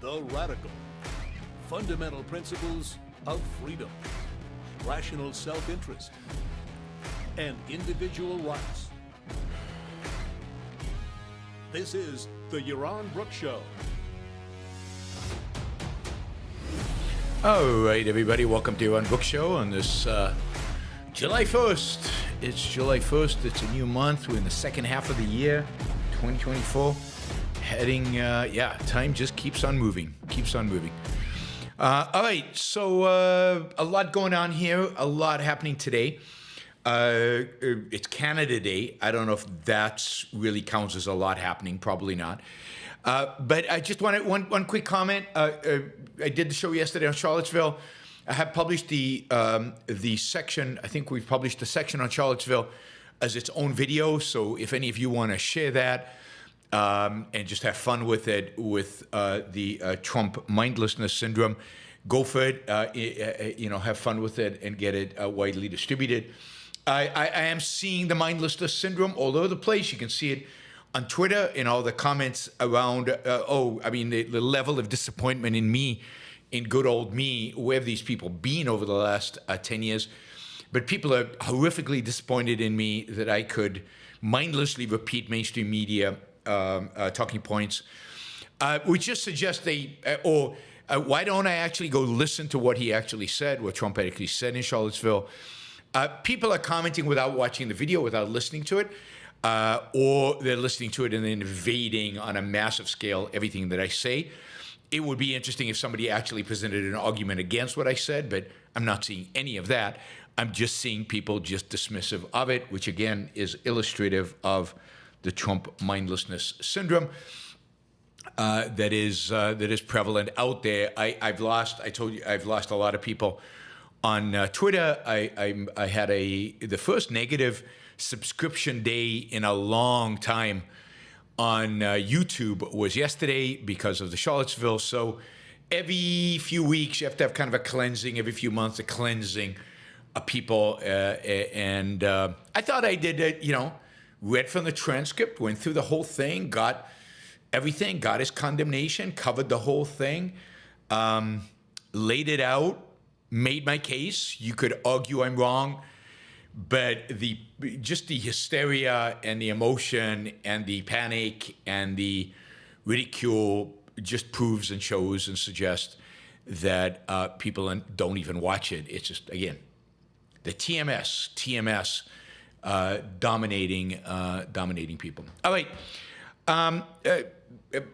the radical, fundamental principles of freedom, rational self-interest, and individual rights. This is the Yaron Brook Show. All right, everybody, welcome to Yaron Brook Show on this July 1st. It's July 1st. It's a new month. We're in the second half of the year, 2024. Heading, time just keeps on moving. All right, so a lot going on here, a lot happening today. It's Canada Day. I don't know if that really counts as a lot happening. Probably not. But I just wanted one quick comment. I did the show yesterday on Charlottesville. I have published the section. I think we've published the section on Charlottesville as its own video. So if any of you want to share that and just have fun with it, with the Trump mindlessness syndrome, go for it. Have fun with it and get it widely distributed. I am seeing the mindlessness syndrome all over the place. You can see it on Twitter in all the comments around. The level of disappointment in me. In good old me, where have these people been over the last 10 years? But people are horrifically disappointed in me that I could mindlessly repeat mainstream media talking points, which just suggests why don't I actually go listen to what he actually said, what Trump actually said in Charlottesville? People are commenting without watching the video, without listening to it, or they're listening to it and then invading on a massive scale everything that I say. It would be interesting if somebody actually presented an argument against what I said, but I'm not seeing any of that. I'm just seeing people just dismissive of it, which again is illustrative of the Trump mindlessness syndrome that is prevalent out there. I've lost a lot of people on Twitter. I had the first negative subscription day in a long time on YouTube was yesterday because of the Charlottesville. So every few weeks, you have to have kind of a cleansing, every few months, a cleansing of people. And I thought I did it, read from the transcript, went through the whole thing, got everything, got his condemnation, covered the whole thing, laid it out, made my case. You could argue I'm wrong. But the hysteria and the emotion and the panic and the ridicule just proves and shows and suggests that people don't even watch it. It's just, again, the TMS dominating people. All right.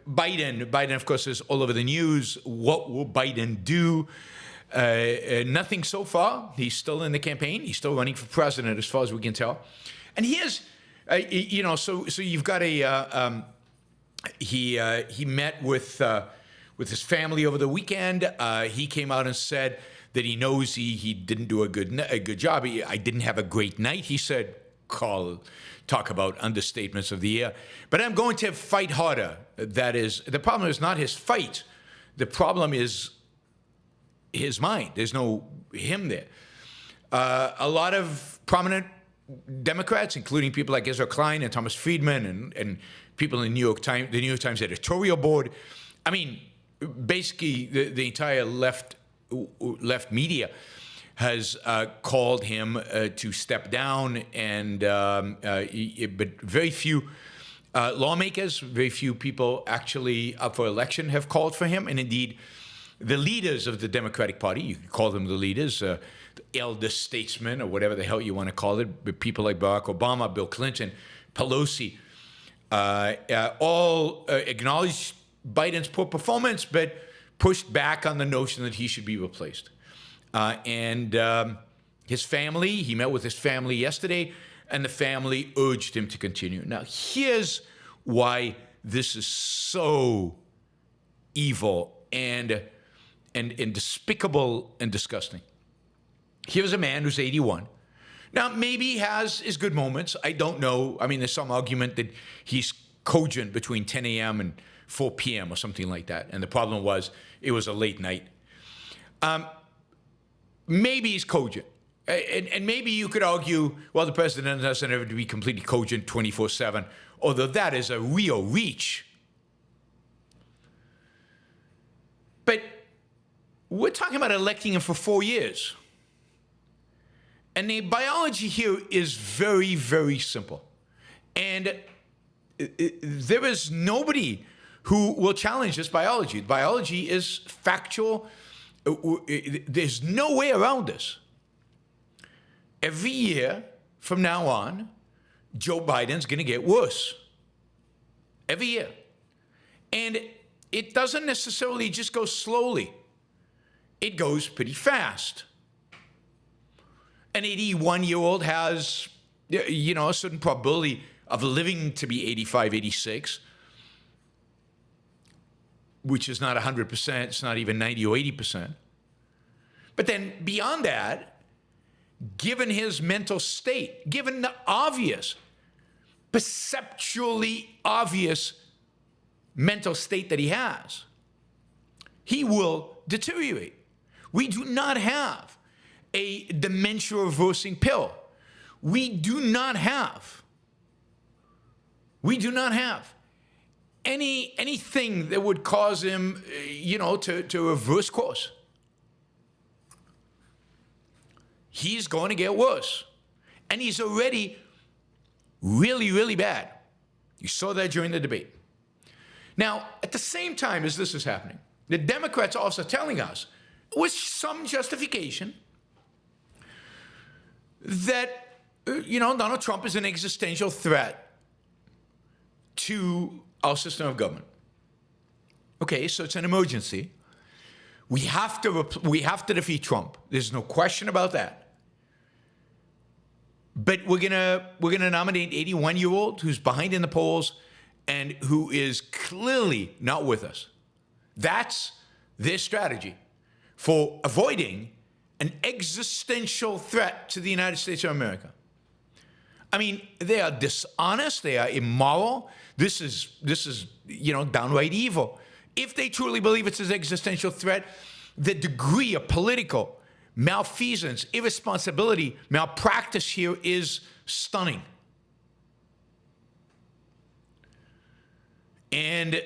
Biden, of course, is all over the news. What will Biden do? Nothing so far. He's still in the campaign. He's still running for president, as far as we can tell. And here's, so you've got he met with his family over the weekend. He came out and said that he knows he didn't do a good job. I didn't have a great night. He said, talk about understatements of the year. But I'm going to fight harder. That is, the problem is not his fight. The problem is his mind. There's no him there. A lot of prominent Democrats, including people like Ezra Klein and Thomas Friedman and people in the New York Times editorial board. I mean, basically the entire left media has called him to step down, but very few lawmakers, very few people actually up for election have called for him, and indeed, the leaders of the Democratic Party, you could call them the leaders, the elder statesmen, or whatever the hell you want to call it, but people like Barack Obama, Bill Clinton, Pelosi, all acknowledged Biden's poor performance, but pushed back on the notion that he should be replaced. His family, he met with his family yesterday, and the family urged him to continue. Now, here's why this is so evil and despicable and disgusting. Here's a man who's 81. Now, maybe he has his good moments. I don't know. I mean, there's some argument that he's cogent between 10 a.m. and 4 p.m. or something like that. And the problem was it was a late night. Maybe he's cogent. And maybe you could argue, well, the president doesn't have to be completely cogent 24/7, although that is a real reach. But we're talking about electing him for 4 years. And the biology here is very, very simple. And there is nobody who will challenge this biology. Biology is factual. There's no way around this. Every year from now on, Joe Biden's going to get worse. Every year. And it doesn't necessarily just go slowly. It goes pretty fast. An 81-year-old has, a certain probability of living to be 85, 86, which is not 100%. It's not even 90 or 80%. But then beyond that, given his mental state, given the obvious, perceptually obvious mental state that he has, he will deteriorate. We do not have a dementia reversing pill. We do not have anything that would cause him, to reverse course. He's going to get worse. And he's already really, really bad. You saw that during the debate. Now, at the same time as this is happening, the Democrats are also telling us, with some justification, that, Donald Trump is an existential threat to our system of government. Okay, so it's an emergency. We have to defeat Trump. There's no question about that. But we're gonna nominate an 81-year-old who's behind in the polls and who is clearly not with us. That's their strategy for avoiding an existential threat to the United States of America. I mean, they are dishonest. They are immoral. This is downright evil. If they truly believe it's an existential threat, the degree of political malfeasance, irresponsibility, malpractice here is stunning. And,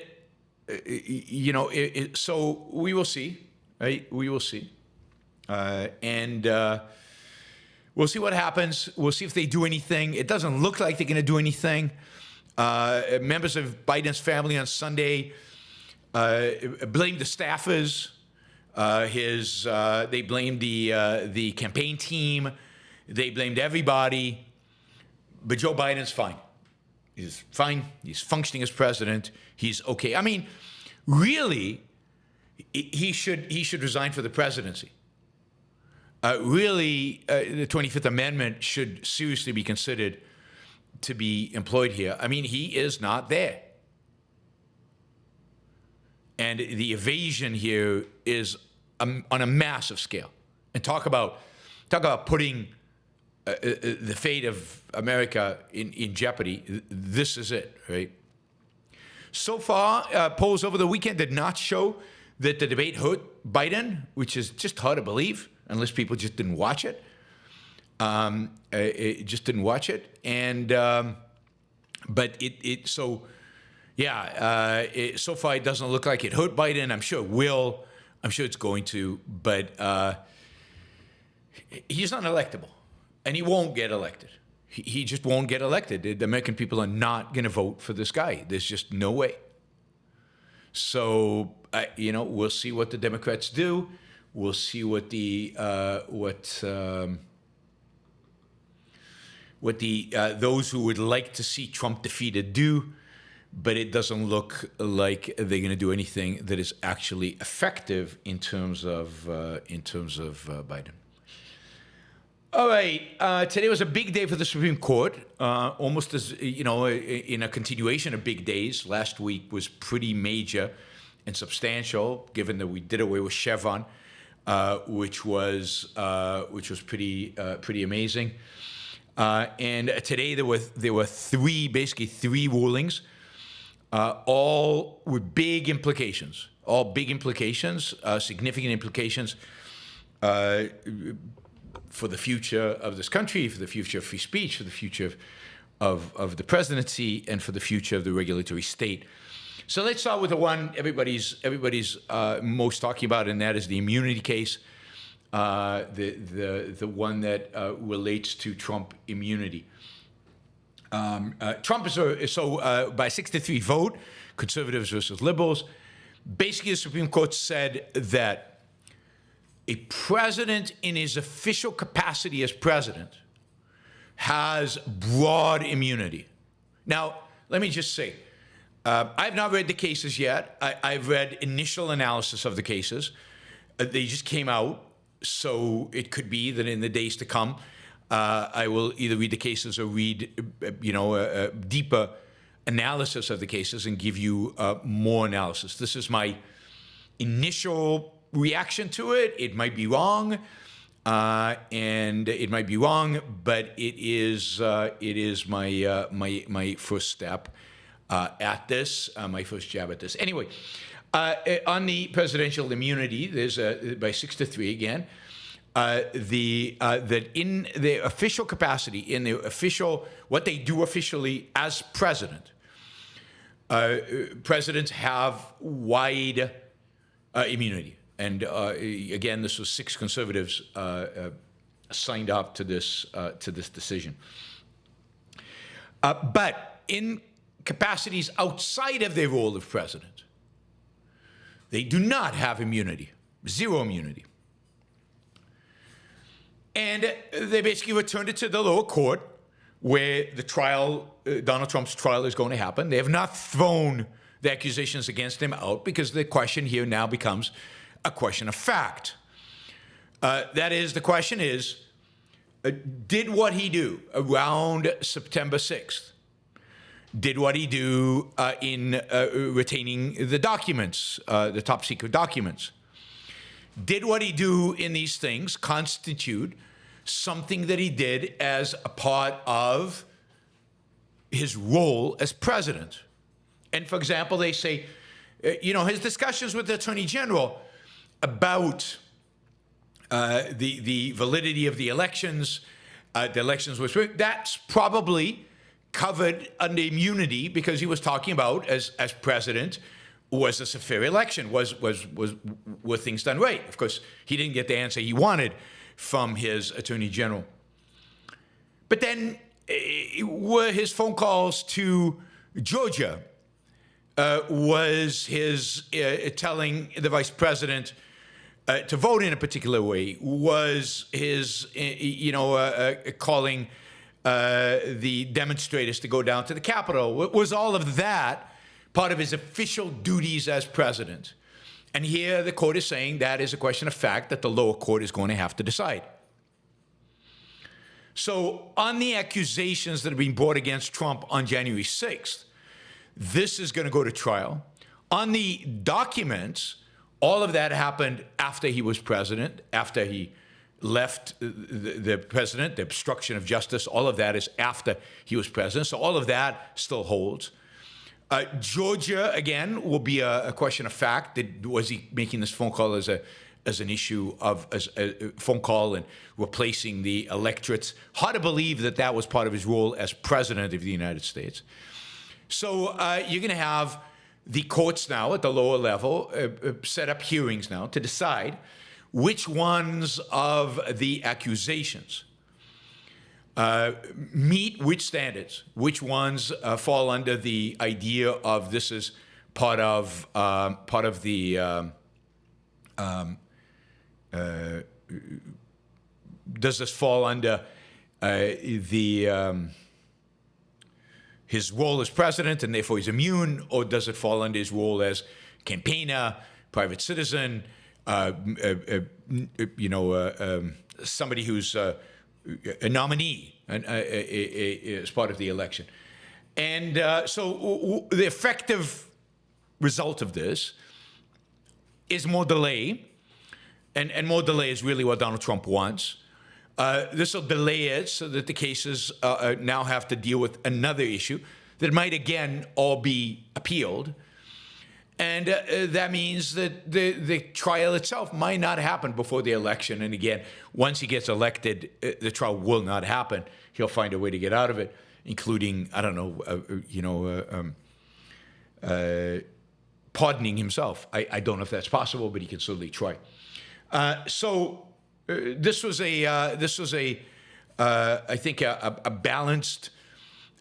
so we will see, right? We will see. And we'll see what happens. We'll see if they do anything. It doesn't look like they're going to do anything. Members of Biden's family on Sunday blamed the staffers. They blamed the campaign team. They blamed everybody. But Joe Biden's fine. He's fine. He's functioning as president. He's okay. I mean, really, he should resign for the presidency. Really, the 25th Amendment should seriously be considered to be employed here. I mean, he is not there. And the evasion here is on a massive scale. And talk about putting the fate of America in jeopardy. This is it, right? So far, polls over the weekend did not show that the debate hurt Biden, which is just hard to believe, unless people just didn't watch it. It just didn't watch it. And so far it doesn't look like it hurt Biden. I'm sure it will. I'm sure it's going to. But he's not electable. And he won't get elected. He just won't get elected. The American people are not going to vote for this guy. There's just no way. So, we'll see what the Democrats do. We'll see what those who would like to see Trump defeated do, but it doesn't look like they're going to do anything that is actually effective in terms of Biden. All right, today was a big day for the Supreme Court, almost as, in a continuation of big days. Last week was pretty major and substantial, given that we did away with Chevron, which was pretty amazing. And today there were three rulings, all with big implications, significant implications for the future of this country, for the future of free speech, for the future of the presidency, and for the future of the regulatory state. So let's start with the one everybody's most talking about, and that is the immunity case, the one that relates to Trump immunity. Trump is by a 6-3 vote, conservatives versus liberals. Basically, the Supreme Court said that a president in his official capacity as president has broad immunity. Now, let me just say, I've not read the cases yet. I've read initial analysis of the cases. They just came out, so it could be that in the days to come, I will either read the cases or read, a deeper analysis of the cases and give you more analysis. This is my initial reaction to it. It might be wrong, but it is my first step at this, my first jab at this. Anyway, on the presidential immunity, there's by 6-3 again. That in their official capacity, in their official, what they do officially as president, presidents have wide immunity. And again, this was 6 conservatives signed up to this decision. But in capacities outside of their role of president, they do not have immunity, zero immunity. And they basically returned it to the lower court where the trial, Donald Trump's trial, is going to happen. They have not thrown the accusations against him out because the question here now becomes a question of fact. That is, the question is, did what he do around September 6th, did what he do in retaining the documents, the top secret documents, did what he do in these things constitute something that he did as a part of his role as president? And for example, they say, his discussions with the Attorney General about the validity of the elections, that's probably covered under immunity because he was talking about, as president, was this a fair election? Were things done right? Of course, he didn't get the answer he wanted from his Attorney General. But then were his phone calls to Georgia, was his telling the vice president to vote in a particular way, was his, calling the demonstrators to go down to the Capitol, was all of that part of his official duties as president? And here the court is saying that is a question of fact that the lower court is going to have to decide. So on the accusations that have been brought against Trump on January 6th, this is going to go to trial. On the documents, all of that happened after he was president, after he left the president, the obstruction of justice, all of that is after he was president. So all of that still holds. Georgia, again, will be a question of fact. Was he making this phone call as an issue of as a phone call and replacing the electorates? Hard to believe that was part of his role as president of the United States. So you're going to have the courts now at the lower level set up hearings now to decide which ones of the accusations meet which standards, which ones fall under the idea of this is part of the does this fall under his role as president and therefore he's immune, or does it fall under his role as campaigner, private citizen, somebody who's a nominee as part of the election? And so the effective result of this is more delay, and more delay is really what Donald Trump wants. This will delay it so that the cases now have to deal with another issue that might again all be appealed. And that means that the trial itself might not happen before the election. And again, once he gets elected, the trial will not happen. He'll find a way to get out of it, including, I don't know, pardoning himself. I don't know if that's possible, but he can certainly try. This was a I think a balanced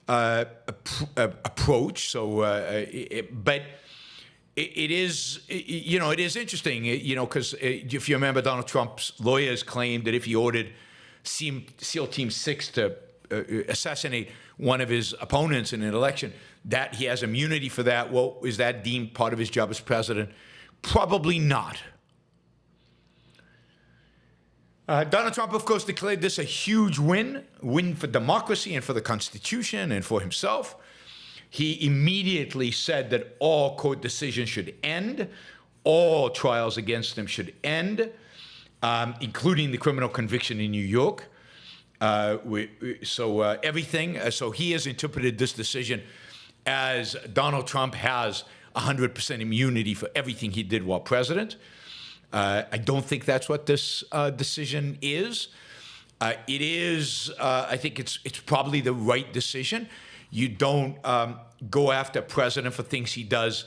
approach. But it is, it is interesting, because if you remember, Donald Trump's lawyers claimed that if he ordered SEAL Team 6 to assassinate one of his opponents in an election, that he has immunity for that. Well, is that deemed part of his job as president? Probably not. Donald Trump, of course, declared this a huge win for democracy and for the Constitution and for himself. He immediately said that all court decisions should end, all trials against him should end, including the criminal conviction in New York. Everything. So he has interpreted this decision as Donald Trump has 100% immunity for everything he did while president. I don't think that's what this decision is. It is. I think it's probably the right decision. You don't go after a president for things he does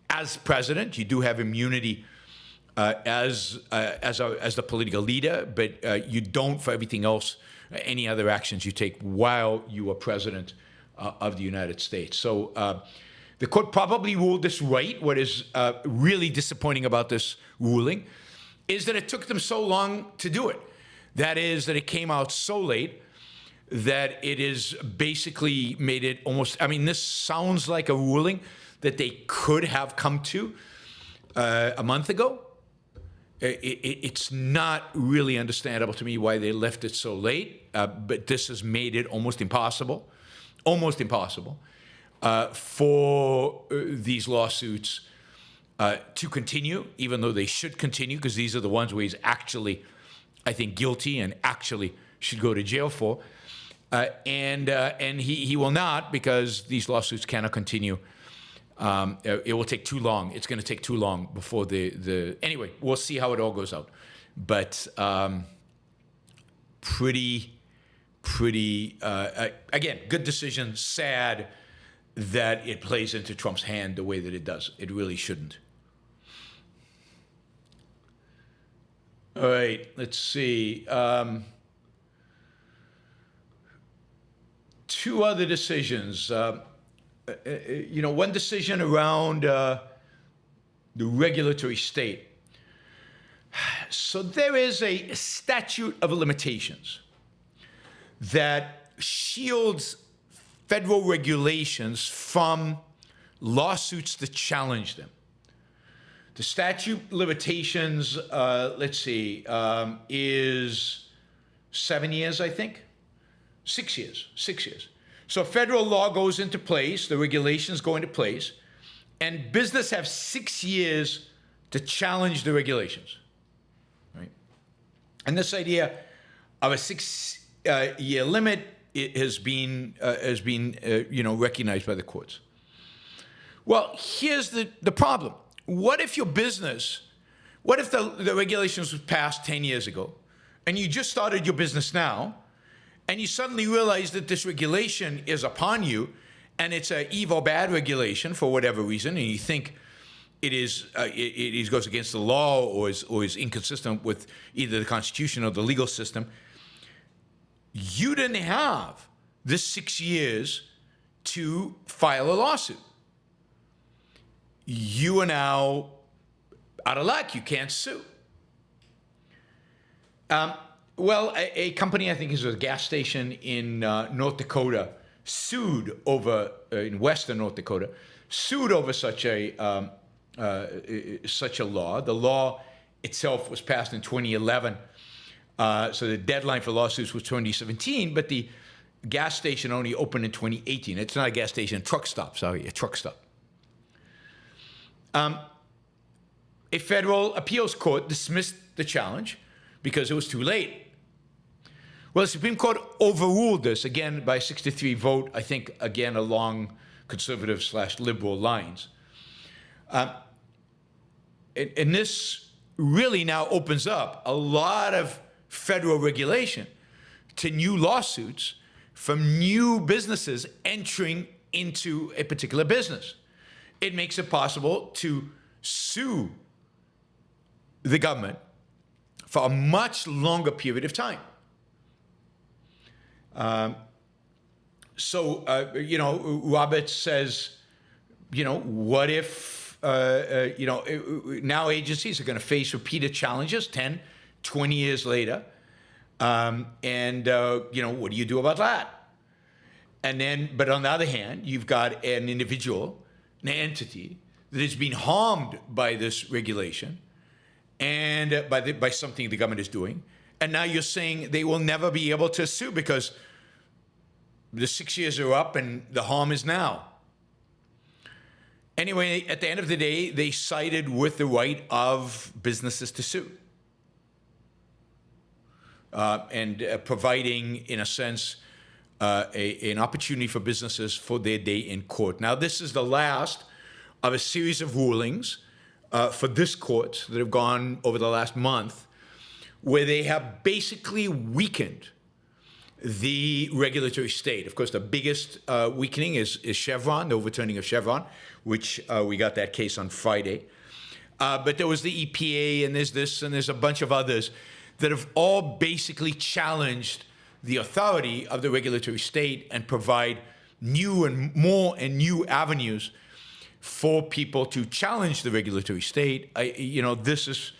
as president. You do have immunity as the political leader, but you don't for everything else, any other actions you take while you are president of the United States. So the court probably ruled this right. What is really disappointing about this ruling is that it took them so long to do it. That is, that it came out so late that it is basically made it almost, this sounds like a ruling that they could have come to a month ago. It's not really understandable to me why they left it so late, but this has made it almost impossible for these lawsuits to continue, even though they should continue, because these are the ones where he's actually, I think, guilty and actually should go to jail for. And he will not, because these lawsuits cannot continue. It will take too long. It's going to take too long before anyway, we'll see how it all goes out. But again, good decision. Sad that it plays into Trump's hand the way that it does. It really shouldn't. All right, let's see. Two other decisions. One decision around the regulatory state. So there is a statute of limitations that shields federal regulations from lawsuits that challenge them. The statute limitations, is 7 years, I think. 6 years. So federal law goes into place, the regulations go into place, and business have 6 years to challenge the regulations, right? And this idea of a 6-year limit has been recognized by the courts. Well, here's the problem. What if the regulations were passed 10 years ago, and you just started your business now, and you suddenly realize that this regulation is upon you, and it's an evil, bad regulation for whatever reason, and you think it goes against the law or is inconsistent with either the Constitution or the legal system, you didn't have this 6 years to file a lawsuit. You are now out of luck. You can't sue. A company, I think it was a gas station in North Dakota, sued over, in western North Dakota, sued over such a law. The law itself was passed in 2011, so the deadline for lawsuits was 2017, but the gas station only opened in 2018. It's not a gas station, a truck stop. A federal appeals court dismissed the challenge because it was too late. Well, the Supreme Court overruled this, again, by a 6-3 vote, I think, again, along conservative/liberal lines. And this really now opens up a lot of federal regulation to new lawsuits from new businesses entering into a particular business. it makes it possible to sue the government for a much longer period of time. Robert says, what if, now agencies are going to face repeated challenges 10, 20 years later. What do you do about that? And then, but on the other hand, you've got an individual, an entity that has been harmed by this regulation and by something the government is doing. And now you're saying they will never be able to sue because the 6 years are up and the harm is now. Anyway, at the end of the day, they sided with the right of businesses to sue. Providing, in a sense, an opportunity for businesses for their day in court. Now, this is the last of a series of rulings for this court that have gone over the last month, where they have basically weakened the regulatory state. Of course, the biggest weakening is Chevron, the overturning of Chevron, which we got that case on Friday. But there was the EPA, and there's this, and there's a bunch of others that have all basically challenged the authority of the regulatory state and provide new and new avenues for people to challenge the regulatory state. This is,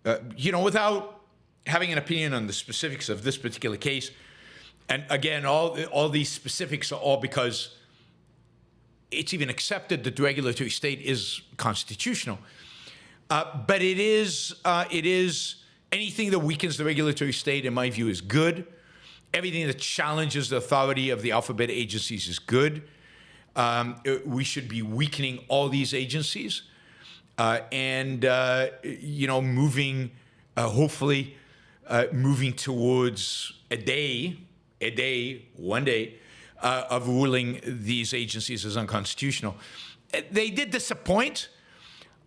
without having an opinion on the specifics of this particular case, and again, all these specifics are all because it's even accepted that the regulatory state is constitutional. But it is anything that weakens the regulatory state, in my view, is good. Everything that challenges the authority of the alphabet agencies is good. We should be weakening all these agencies hopefully moving towards one day, of ruling these agencies as unconstitutional. They did disappoint.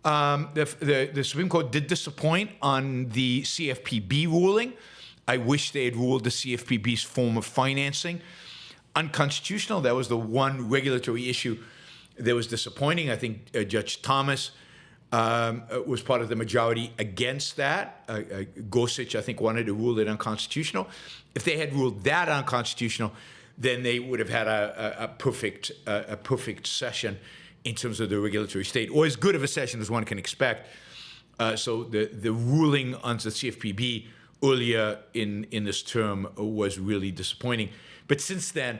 The Supreme Court did disappoint on the CFPB ruling. I wish they had ruled the CFPB's form of financing unconstitutional. That was the one regulatory issue that was disappointing. I think Judge Thomas was part of the majority against that. Gorsuch, I think, wanted to rule it unconstitutional. If they had ruled that unconstitutional, then they would have had a perfect session in terms of the regulatory state, or as good of a session as one can expect. So the ruling on the CFPB earlier in this term was really disappointing. But since then,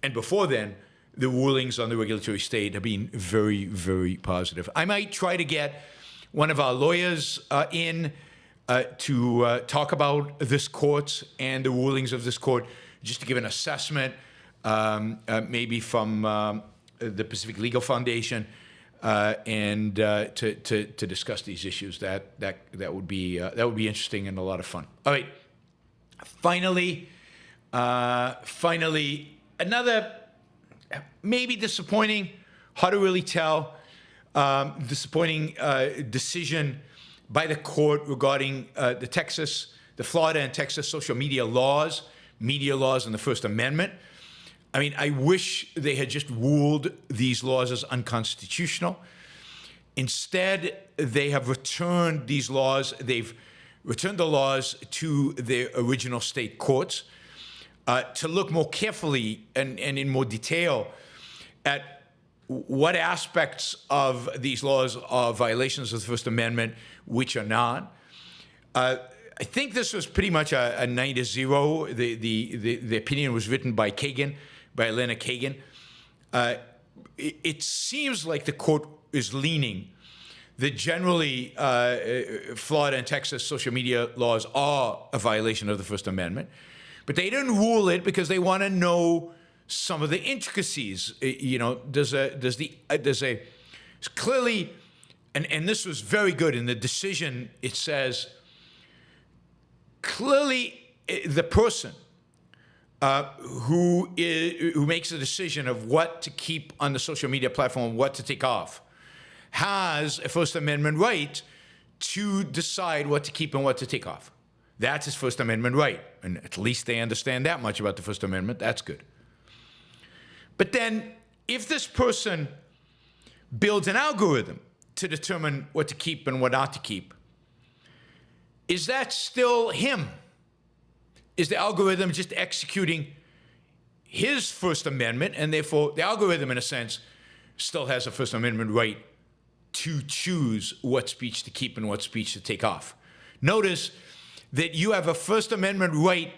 and before then, the rulings on the regulatory state have been very, very positive. I might try to get one of our lawyers in to talk about this court and the rulings of this court, just to give an assessment, maybe from the Pacific Legal Foundation, and to discuss these issues. That would be interesting and a lot of fun. All right. Finally, another maybe disappointing, hard to really tell, disappointing decision by the court regarding the Florida and Texas social media laws and the First Amendment. I mean, I wish they had just ruled these laws as unconstitutional. Instead, they have returned these laws. They've returned the laws to their original state courts to look more carefully and in more detail at what aspects of these laws are violations of the First Amendment, which are not. I think this was pretty much a 9-0. The opinion was written by Elena Kagan. It seems like the court is leaning that generally Florida and Texas social media laws are a violation of the First Amendment, but they didn't rule it because they want to know some of the intricacies. There's clearly, and this was very good in the decision. It says clearly the person who makes the decision of what to keep on the social media platform, what to take off, has a First Amendment right to decide what to keep and what to take off. That's his First Amendment right. And at least they understand that much about the First Amendment. That's good. But then if this person builds an algorithm to determine what to keep and what not to keep, is that still him? Is the algorithm just executing his First Amendment, and therefore the algorithm, in a sense, still has a First Amendment right to choose what speech to keep and what speech to take off? Notice that you have a First Amendment right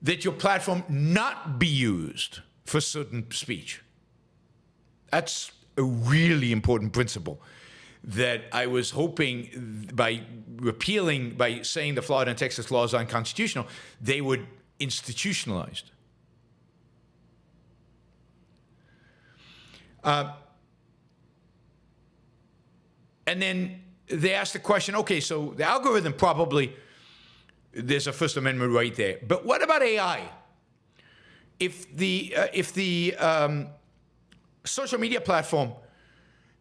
that your platform not be used for certain speech. That's a really important principle that I was hoping by saying the Florida and Texas laws are unconstitutional, they would institutionalize. And then they asked the question, okay, so the algorithm probably, there's a First Amendment right there. But what about AI? If the social media platform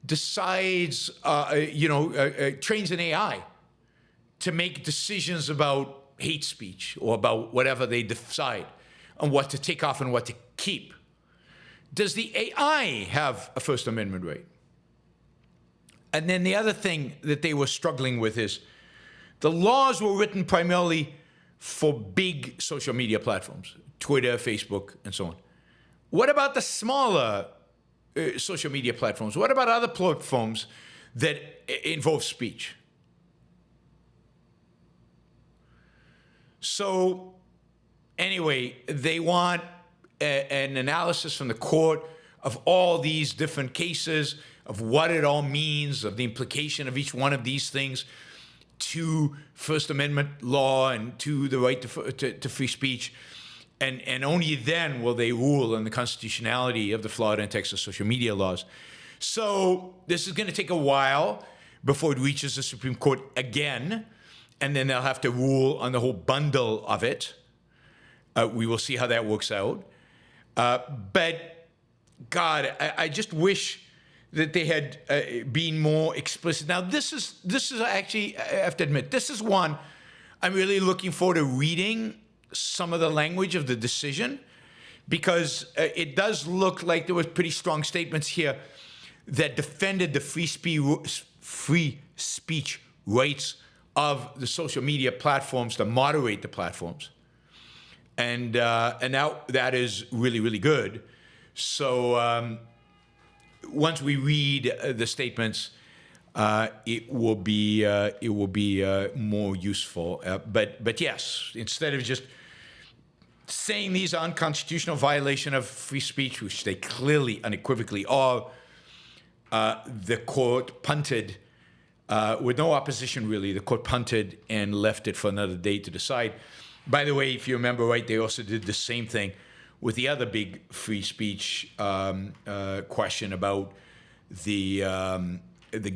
decides, trains an AI to make decisions about hate speech or about whatever they decide on what to take off and what to keep, does the AI have a First Amendment right? And then the other thing that they were struggling with is the laws were written primarily for big social media platforms, Twitter, Facebook, and so on. What about the smaller social media platforms? What about other platforms that involve speech? So anyway, they want an analysis from the court of all these different cases, of what it all means, of the implication of each one of these things to First Amendment law and to the right to free speech. And only then will they rule on the constitutionality of the Florida and Texas social media laws. So this is going to take a while before it reaches the Supreme Court again, and then they'll have to rule on the whole bundle of it. We will see how that works out. But God, I just wish that they had been more explicit. Now, this is actually, I have to admit, this is one I'm really looking forward to reading some of the language of the decision, because it does look like there was pretty strong statements here that defended the free speech rights of the social media platforms to moderate the platforms. And now that is really, really good. So once we read the statements, it will be more useful. But yes, instead of just saying these are unconstitutional violation of free speech, which they clearly unequivocally are, the court punted with no opposition really. The court punted and left it for another day to decide. By the way, if you remember right, they also did the same thing with the other big free speech question about the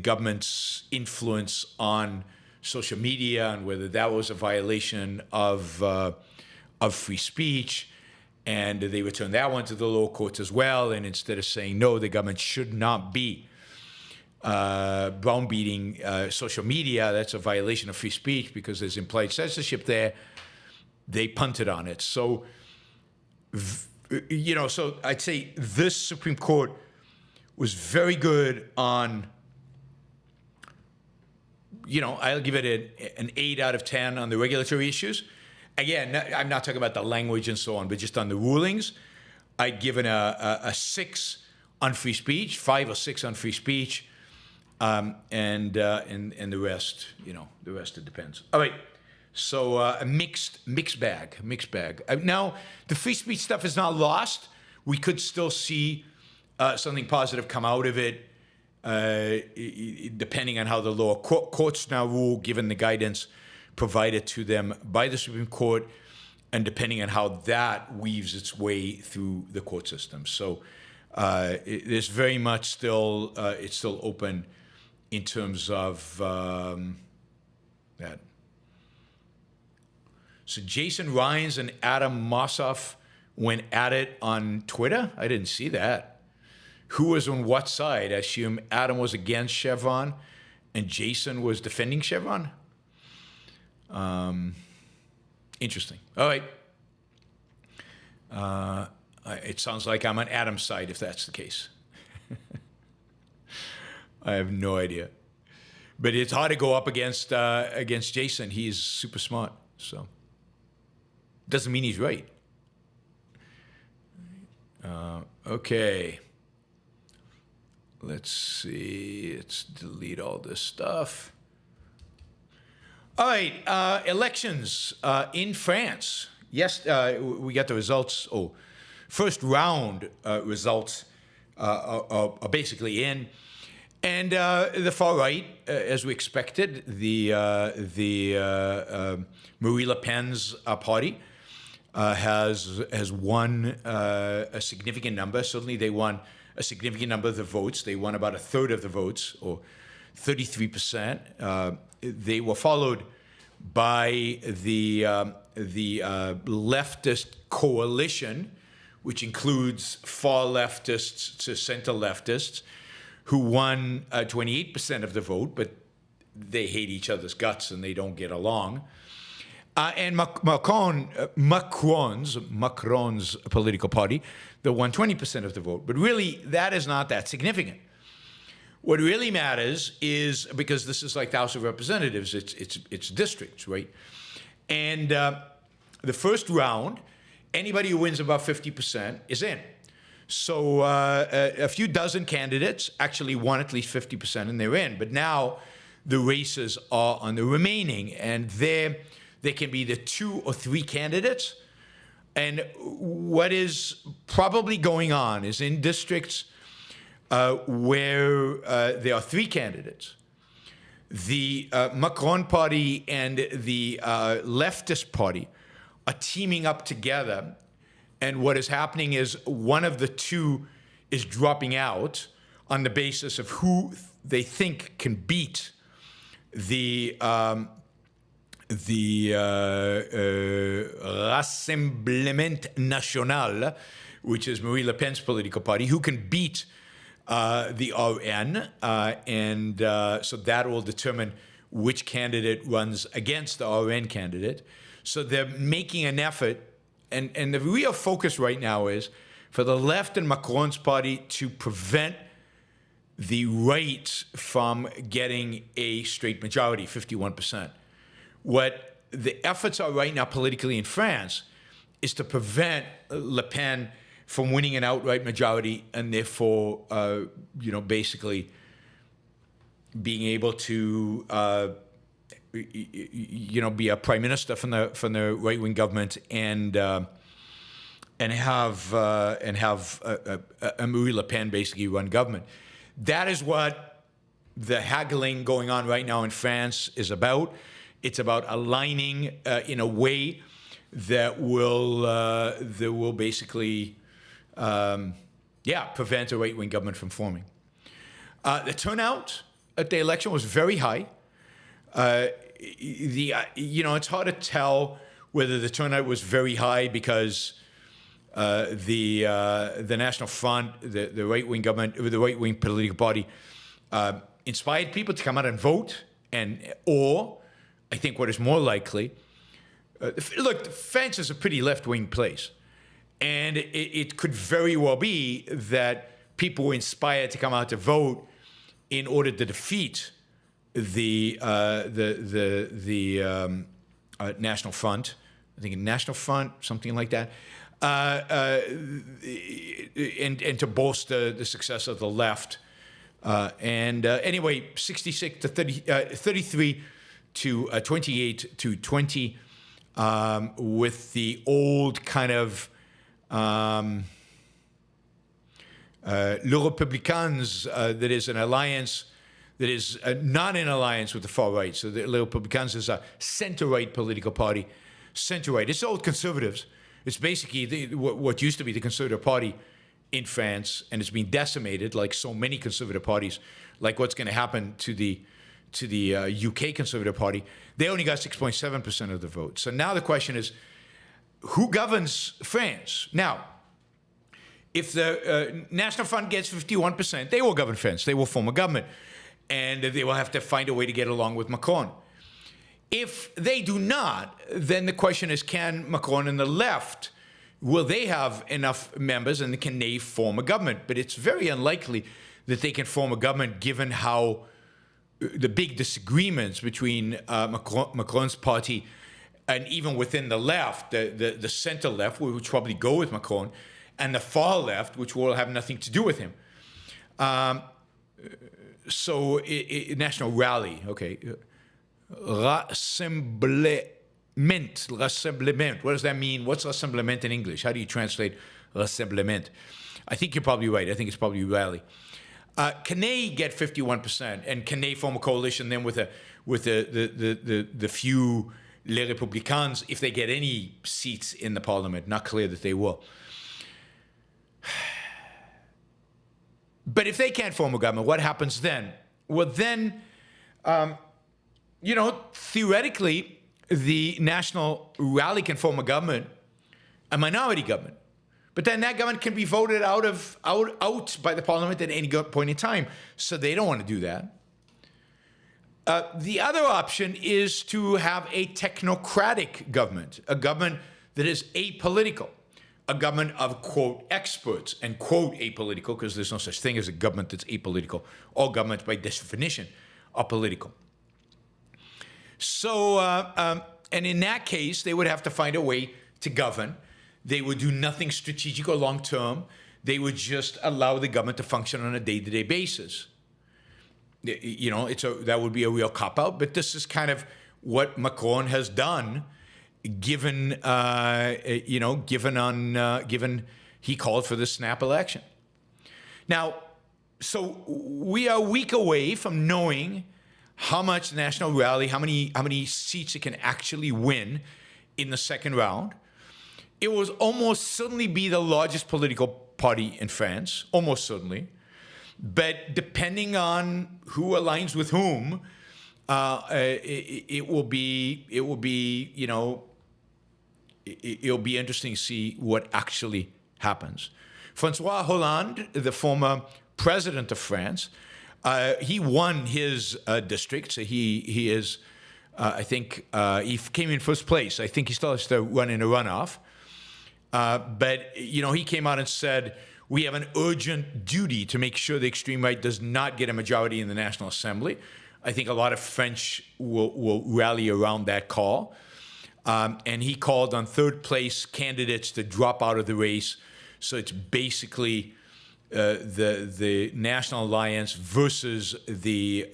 government's influence on social media and whether that was a violation of free speech. And they returned that one to the lower courts as well. And instead of saying, no, the government should not be browbeating social media, that's a violation of free speech because there's implied censorship there, they punted on it. So, so I'd say this Supreme Court was very good on, I'll give it an 8 out of 10 on the regulatory issues. Again, I'm not talking about the language and so on, but just on the rulings, I'd given a 6 on free speech, 5 or 6 on free speech, and the rest, the rest it depends. All right. So a mixed bag. Now, the free speech stuff is not lost. We could still see something positive come out of it, depending on how the lower courts now rule, given the guidance provided to them by the Supreme Court, and depending on how that weaves its way through the court system. So there's very much still, it's still open in terms of that. So Jason Rines and Adam Mossoff went at it on Twitter. I didn't see that. Who was on what side? I assume Adam was against Chevron and Jason was defending Chevron. Interesting. All right. It sounds like I'm on Adam's side if that's the case. I have no idea. But it's hard to go up against Jason. He's super smart. So doesn't mean he's right. Okay. Let's see. Let's delete all this stuff. All right. Elections in France. Yes, we got the results. First round results are basically in. And the far right, as we expected, the Marie Le Pen's party has won a significant number. Certainly, they won a significant number of the votes. They won about a third of the votes, or 33%. They were followed by the leftist coalition, which includes far leftists to center leftists, who won 28% of the vote, but they hate each other's guts and they don't get along. And Macron's political party, that won 20% of the vote. But really, that is not that significant. What really matters is, because this is like the House of Representatives, it's districts, right? And the first round, anybody who wins above 50% is in. So a few dozen candidates actually won at least 50% and they're in. But now the races are on the remaining, and there can be the 2 or 3 candidates. And what is probably going on is in districts where there are 3 candidates, the Macron party and the leftist party are teaming up together. And what is happening is one of the 2 is dropping out on the basis of who they think can beat the Rassemblement National, which is Marie Le Pen's political party, who can beat the RN. So that will determine which candidate runs against the RN candidate. So they're making an effort. And the real focus right now is for the left and Macron's party to prevent the right from getting a straight majority, 51%. What the efforts are right now politically in France is to prevent Le Pen from winning an outright majority and therefore, basically being able to, be a prime minister from the right-wing government and have a Marie Le Pen basically run government. That is what the haggling going on right now in France is about. It's about aligning in a way that will basically, prevent a right-wing government from forming. The turnout at the election was very high. It's hard to tell whether the turnout was very high because the National Front, the right-wing government, the right-wing political party, inspired people to come out and vote, or I think what is more likely, look, France is a pretty left-wing place, and it could very well be that people were inspired to come out to vote in order to defeat the National Front. I think National Front, something like that, and to bolster the success of the left. Anyway, 66 to 33 to 28 to 20, with the old kind of Le Républicains, that is an alliance that is not in alliance with the far right. So the Le Républicains is a center-right political party. Center-right. It's old conservatives. It's basically what used to be the Conservative Party in France, and it's been decimated like so many conservative parties, like what's going to happen to the UK Conservative Party. They only got 6.7% of the vote. So now the question is, who governs France? Now, if the National Front gets 51%, they will govern France. They will form a government. And they will have to find a way to get along with Macron. If they do not, then the question is, can Macron and the left, will they have enough members and can they form a government? But it's very unlikely that they can form a government given how the big disagreements between Macron's party and even within the left, the center left, which probably go with Macron, and the far left, which will have nothing to do with him. So, national rally, okay. Rassemblement. What does that mean? What's rassemblement in English? How do you translate rassemblement? I think you're probably right. I think it's probably rally. Can they get 51%? And can they form a coalition then with the few Les Républicains if they get any seats in the parliament? Not clear that they will. But if they can't form a government, what happens then? Well, then, theoretically, the National Rally can form a government, a minority government. But then that government can be voted out by the parliament at any point in time. So they don't want to do that. The other option is to have a technocratic government, a government that is apolitical, a government of, quote, experts, and, quote, apolitical, because there's no such thing as a government that's apolitical. All governments, by definition, are political. So, and in that case, they would have to find a way to govern. They would do nothing strategic or long-term. They would just allow the government to function on a day-to-day basis. That would be a real cop-out, but this is kind of what Macron has done, given he called for the snap election. Now, so we are a week away from knowing how much the National Rally, how many seats it can actually win in the second round. It will almost certainly be the largest political party in France, almost certainly. But depending on who aligns with whom, it'll be interesting to see what actually happens. Francois Hollande, the former president of France, he won his district. So he is, I think, he came in first place. I think he still has to run in a runoff. But he came out and said, we have an urgent duty to make sure the extreme right does not get a majority in the National Assembly. I think a lot of French will rally around that call. And he called on third place candidates to drop out of the race. So it's basically the National Alliance versus the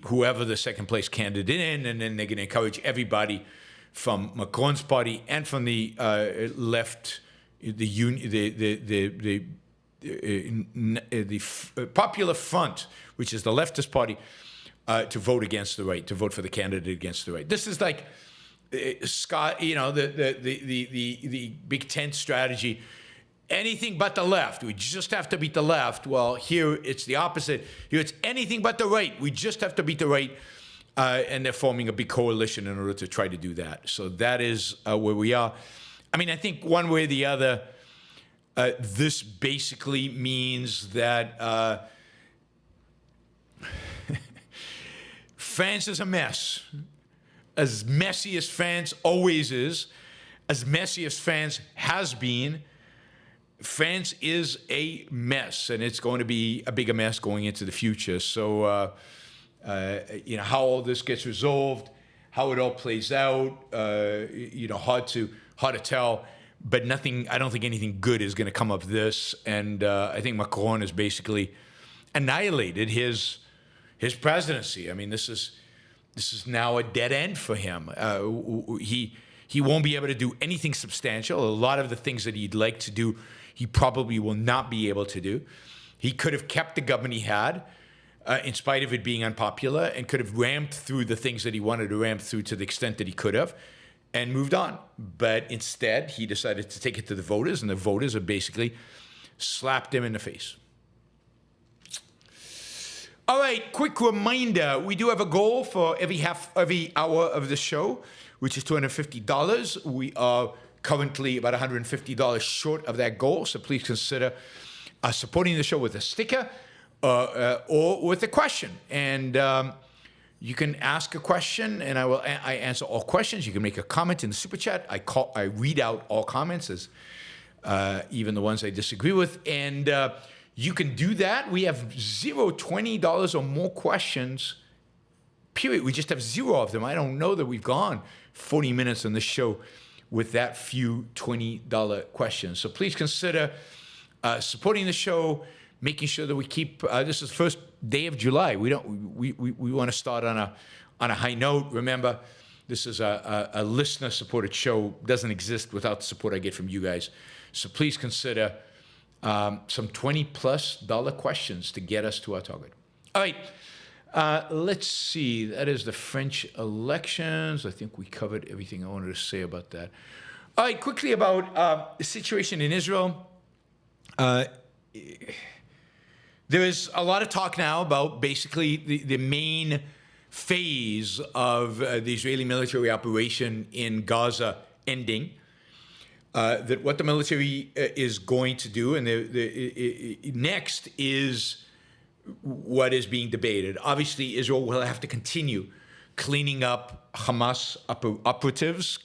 whoever the second place candidate in, and then they're going to encourage everybody from Macron's party and from the left, the Popular Front, which is the leftist party, to vote against the right, to vote for the candidate against the right. This is like Scott, the Big Tent strategy. Anything but the left. We just have to beat the left. Well, here it's the opposite. Here it's anything but the right. We just have to beat the right. And they're forming a big coalition in order to try to do that. So that is where we are. I mean, I think one way or the other, this basically means that France is a mess. As messy as France always is, as messy as France has been, France is a mess, and it's going to be a bigger mess going into the future. So, how all this gets resolved, how it all plays out, hard to tell. But nothing. I don't think anything good is going to come of this. And I think Macron has basically annihilated his presidency. I mean, this is now a dead end for him. He won't be able to do anything substantial. A lot of the things that he'd like to do, he probably will not be able to do. He could have kept the government he had, in spite of it being unpopular, and could have rammed through the things that he wanted to ram through to the extent that he could have, and moved on. But instead, he decided to take it to the voters, and the voters have basically slapped him in the face. All right, quick reminder. We do have a goal for every hour of the show, which is $250. We are currently about $150 short of that goal, so please consider supporting the show with a sticker or with a question. And you can ask a question, and I answer all questions. You can make a comment in the super chat. I read out all comments, as even the ones I disagree with, and You can do that. We have zero $20 or more questions, period. We just have zero of them. I don't know that we've gone 40 minutes on the show with that few $20 questions. So please consider supporting the show, making sure that we keep, this is the first day of July. We want to start on a high note. Remember, this is a listener-supported show. Doesn't exist without the support I get from you guys. So please consider some $20+ questions to get us to our target. All right, let's see. That is the French elections. I think we covered everything I wanted to say about that. All right, quickly about the situation in Israel. There is a lot of talk now about basically the main phase of the Israeli military operation in Gaza ending. That what the military is going to do, and next is what is being debated. Obviously, Israel will have to continue cleaning up Hamas operatives,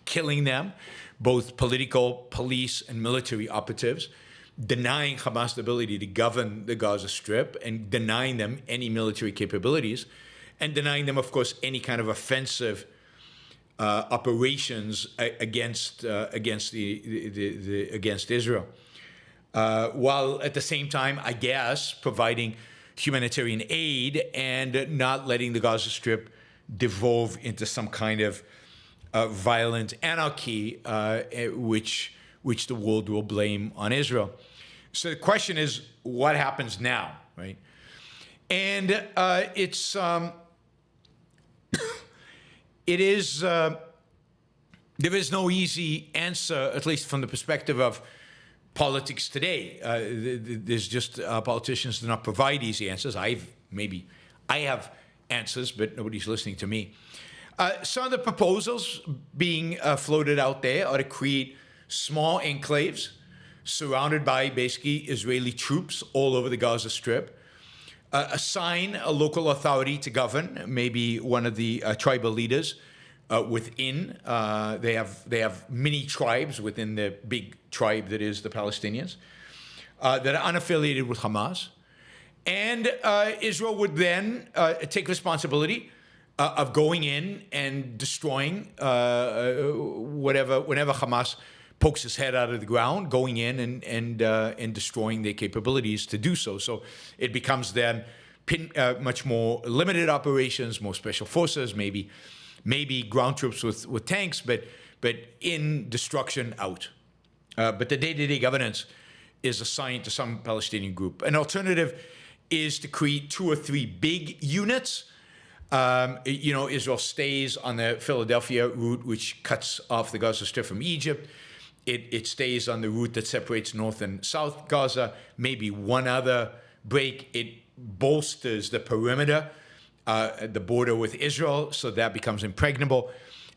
killing them, both political, police, and military operatives, denying Hamas the ability to govern the Gaza Strip, and denying them any military capabilities, and denying them, of course, any kind of offensive operations against Israel, while at the same time, I guess, providing humanitarian aid and not letting the Gaza Strip devolve into some kind of violent anarchy, which the world will blame on Israel. So the question is, what happens now, right? And there is no easy answer, at least from the perspective of politics today. There's just politicians do not provide easy answers. I have answers, but nobody's listening to me. Some of the proposals being floated out there are to create small enclaves surrounded by basically Israeli troops all over the Gaza Strip. Assign a local authority to govern, maybe one of the tribal leaders within. They have mini tribes within the big tribe that is the Palestinians that are unaffiliated with Hamas. And Israel would then take responsibility of going in and destroying whenever Hamas pokes his head out of the ground, going in and destroying their capabilities to do so. So it becomes then much more limited operations, more special forces, maybe ground troops with tanks, but in destruction out. But the day-to-day governance is assigned to some Palestinian group. An alternative is to create 2 or 3 big units. Israel stays on the Philadelphia route, which cuts off the Gaza Strip from Egypt. It stays on the route that separates North and South Gaza, maybe one other break. It bolsters the perimeter, the border with Israel, so that becomes impregnable.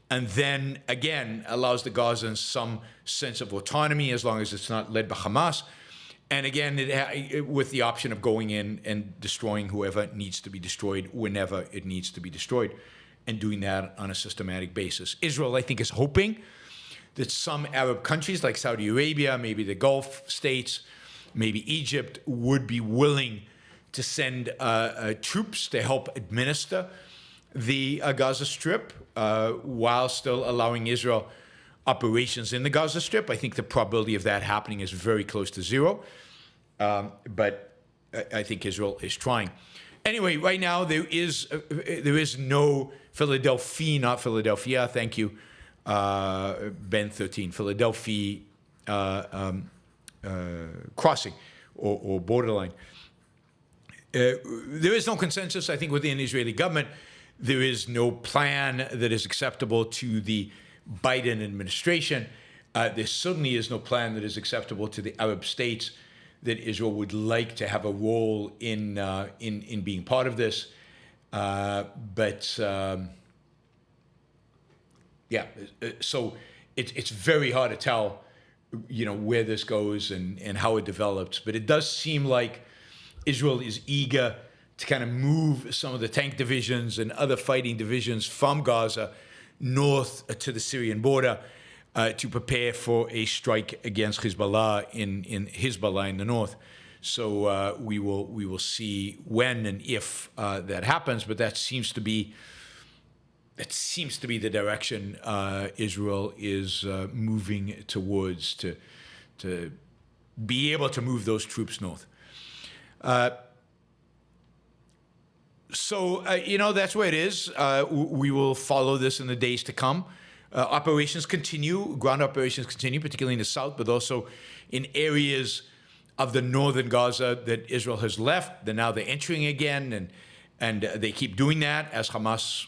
And then, again, allows the Gazans some sense of autonomy as long as it's not led by Hamas. And again, with the option of going in and destroying whoever needs to be destroyed whenever it needs to be destroyed, and doing that on a systematic basis. Israel, I think, is hoping that some Arab countries like Saudi Arabia, maybe the Gulf states, maybe Egypt, would be willing to send troops to help administer the Gaza Strip while still allowing Israel operations in the Gaza Strip. I think the probability of that happening is very close to zero, but I think Israel is trying. Anyway, right now there is no Philadelphia, not Philadelphia. Thank you, Ben 13. Philadelphia crossing or borderline. There is no consensus, I think, within the Israeli government. There is no plan that is acceptable to the Biden administration. There certainly is no plan that is acceptable to the Arab states that Israel would like to have a role in being part of this. So it's very hard to tell, where this goes and how it develops. But it does seem like Israel is eager to kind of move some of the tank divisions and other fighting divisions from Gaza north to the Syrian border to prepare for a strike against Hezbollah in the north. So we will see when and if that happens. But that seems to be the direction Israel is moving towards, to be able to move those troops north. So that's where it is. We will follow this in the days to come. Operations continue, ground operations continue, particularly in the south, but also in areas of the northern Gaza that Israel has left. They're entering again, and they keep doing that as Hamas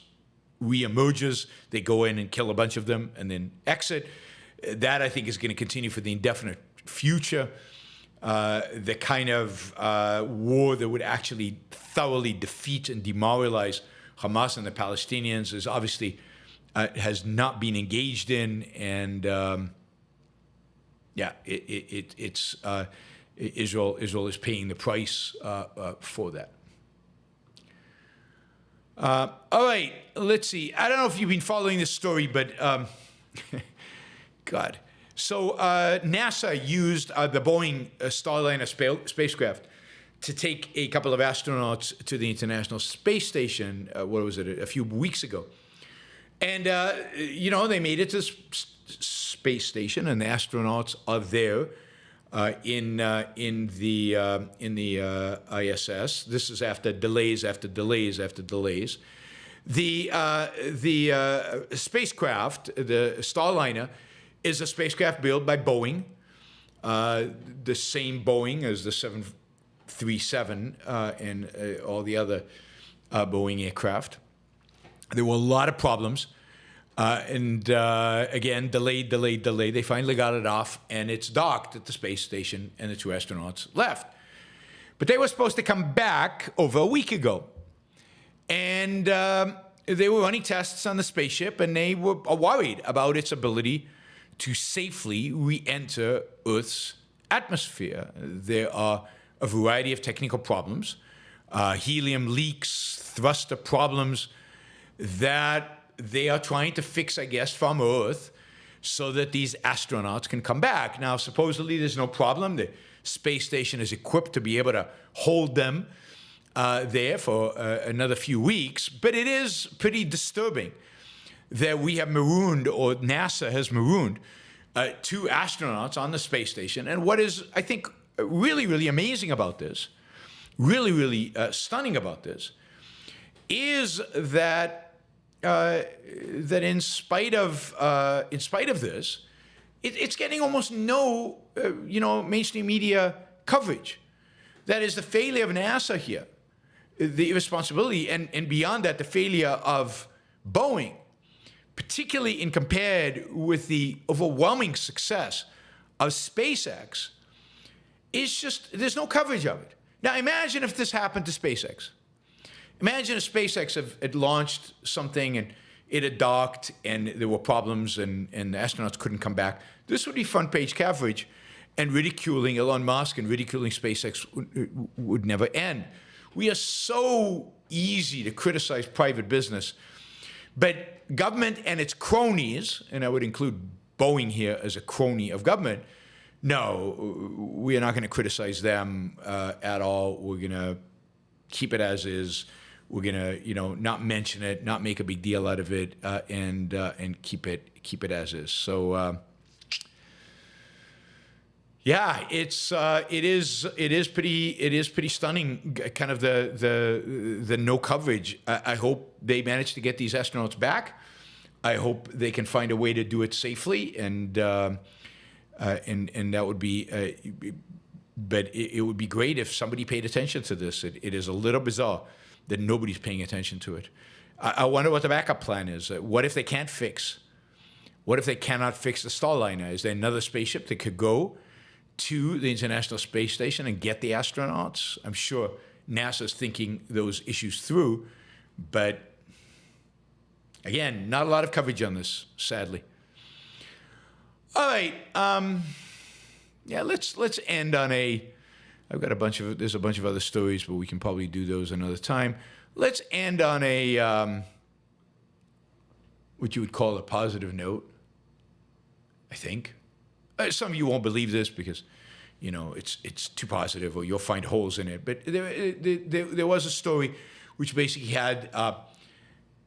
reemerges. They go in and kill a bunch of them and then exit. That, I think, is going to continue for the indefinite future. The kind of war that would actually thoroughly defeat and demoralize Hamas and the Palestinians is obviously has not been engaged in, and it's Israel is paying the price for that. All right, let's see. I don't know if you've been following this story, but God. So NASA used the Boeing starliner spacecraft to take a couple of astronauts to the International Space Station, a few weeks ago. And, they made it to the space station, and the astronauts are there in the ISS. This is after delays after delays after delays. The spacecraft, the starliner, is a spacecraft built by Boeing, the same Boeing as the 737 and all the other Boeing aircraft. There were a lot of problems, and again, delayed. They finally got it off, and it's docked at the space station, and the two astronauts left. But they were supposed to come back over a week ago, and they were running tests on the spaceship, and they were worried about its ability to safely re-enter Earth's atmosphere. There are a variety of technical problems, helium leaks, thruster problems, that they are trying to fix, I guess, from Earth so that these astronauts can come back. Now, supposedly there's no problem. The space station is equipped to be able to hold them there for another few weeks, but it is pretty disturbing that we have marooned, or NASA has marooned, two astronauts on the space station. And what is, I think, really, really amazing about this, really stunning about this, is that in spite of this, it's getting almost no mainstream media coverage. That is the failure of NASA here, the irresponsibility, and beyond that, the failure of Boeing, particularly in compared with the overwhelming success of SpaceX, is just, there's no coverage of it. Now imagine if this happened to SpaceX. Imagine if SpaceX had launched something and it had docked and there were problems and the astronauts couldn't come back. This would be front page coverage, and ridiculing Elon Musk and ridiculing SpaceX would never end. We are so easy to criticize private business, but government and its cronies, and I would include Boeing here as a crony of government, no, we are not going to criticize them at all. We're going to keep it as is. We're going to, not mention it, not make a big deal out of it, and keep it as is. So, it is pretty stunning. Kind of the no coverage. I hope they manage to get these astronauts back. I hope they can find a way to do it safely, and that would be. But it would be great if somebody paid attention to this. It is a little bizarre that nobody's paying attention to it. I wonder what the backup plan is. What if they can't fix? What if they cannot fix the starliner? Is there another spaceship that could go to the International Space Station and get the astronauts? I'm sure NASA's thinking those issues through, but again, not a lot of coverage on this, sadly. All right, let's end on there's a bunch of other stories, but we can probably do those another time. Let's end on what you would call a positive note, I think. Some of you won't believe this because you know, it's too positive or you'll find holes in it. But there was a story which basically had,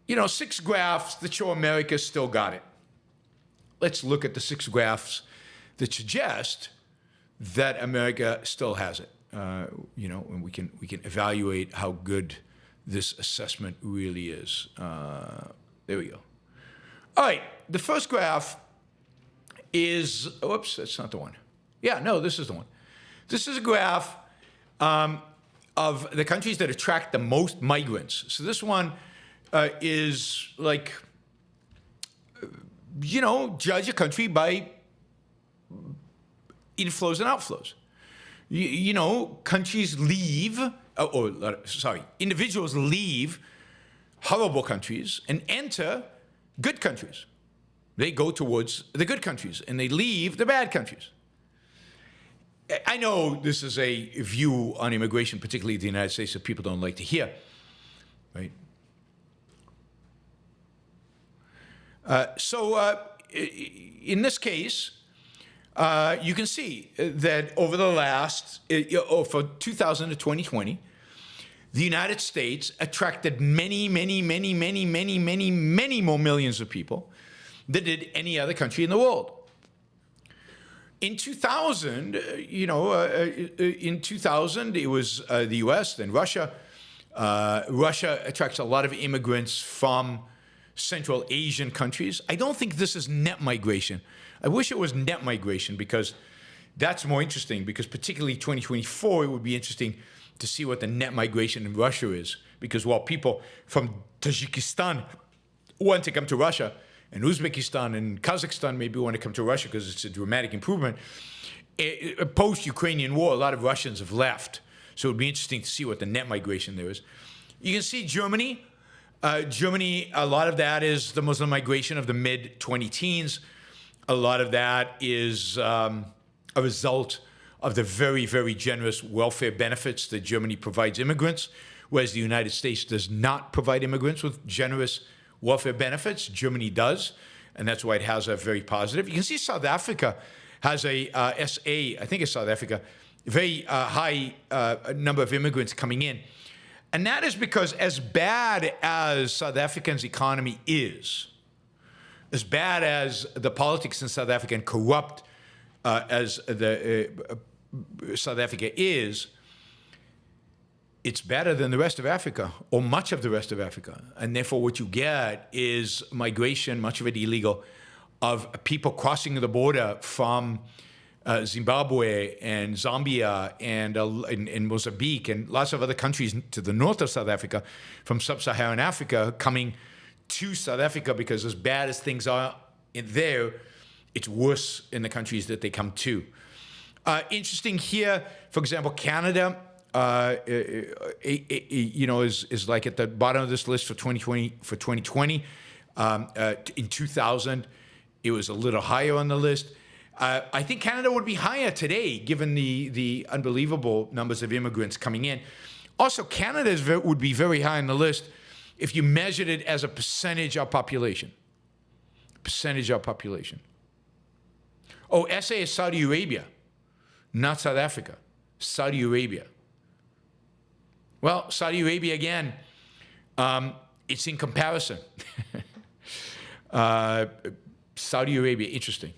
6 graphs that show America still got it. Let's look at the 6 graphs that suggest that America still has it. And we can evaluate how good this assessment really is. There we go. All right, the first graph is, whoops, that's not the one. Yeah, no, this is the one. This is a graph of the countries that attract the most migrants. So this one is like, judge a country by inflows and outflows. Countries leave, individuals leave horrible countries and enter good countries. They go towards the good countries and they leave the bad countries. I know this is a view on immigration, particularly in the United States, that people don't like to hear, right? In this case, you can see that over the last, for 2000 to 2020, the United States attracted many more millions of people than did any other country in the world. In 2000, it was the U.S., then Russia. Russia attracts a lot of immigrants from Central Asian countries. I don't think this is net migration. I wish it was net migration because that's more interesting, because particularly 2024, it would be interesting to see what the net migration in Russia is. Because while people from Tajikistan want to come to Russia, and Uzbekistan and Kazakhstan maybe want to come to Russia because it's a dramatic improvement, post-Ukrainian war, a lot of Russians have left. So it would be interesting to see what the net migration there is. You can see Germany. Germany, a lot of that is the Muslim migration of the mid-20-teens. A lot of that is a result of the very, very generous welfare benefits that Germany provides immigrants, whereas the United States does not provide immigrants with generous welfare benefits. Germany does, and that's why it has a very positive. You can see South Africa has a SA, I think it's South Africa, very high number of immigrants coming in. And that is because as bad as South Africa's economy is, as bad as the politics in South Africa and corrupt as South Africa is, it's better than the rest of Africa, or much of the rest of Africa. And therefore, what you get is migration, much of it illegal, of people crossing the border from Zimbabwe and Zambia and Mozambique and lots of other countries to the north of South Africa, from sub-Saharan Africa, coming to South Africa, because as bad as things are in there, it's worse in the countries that they come to. Interesting here, for example, Canada, is like at the bottom of this list for 2020. In 2000, it was a little higher on the list. I think Canada would be higher today, given the unbelievable numbers of immigrants coming in. Also, Canada would be very high on the list if you measured it as a percentage of population. Percentage of population. Oh, SA is Saudi Arabia, not South Africa. Saudi Arabia. Well, Saudi Arabia, again, it's in comparison. Saudi Arabia, interesting.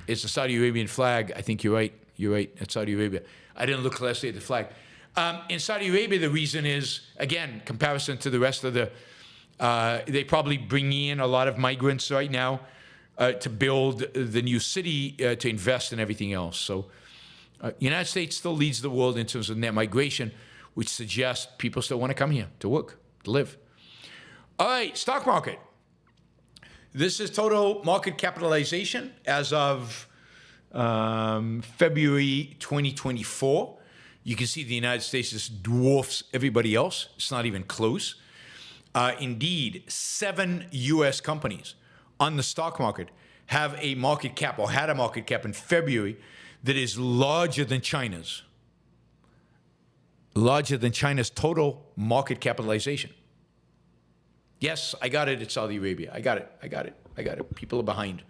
It's the Saudi Arabian flag. I think you're right. You're right. It's Saudi Arabia. I didn't look closely at the flag. In Saudi Arabia, the reason is, again, comparison to the rest of the, they probably bring in a lot of migrants right now to build the new city, to invest in everything else. So United States still leads the world in terms of net migration, which suggests people still want to come here to work, to live. All right, stock market. This is total market capitalization as of February 2024. You can see the United States just dwarfs everybody else. It's not even close. Indeed, 7 U.S. companies on the stock market have a market cap, or had a market cap in February, that is larger than China's. Larger than China's total market capitalization. Yes, I got it. It's Saudi Arabia. I got it. People are behind.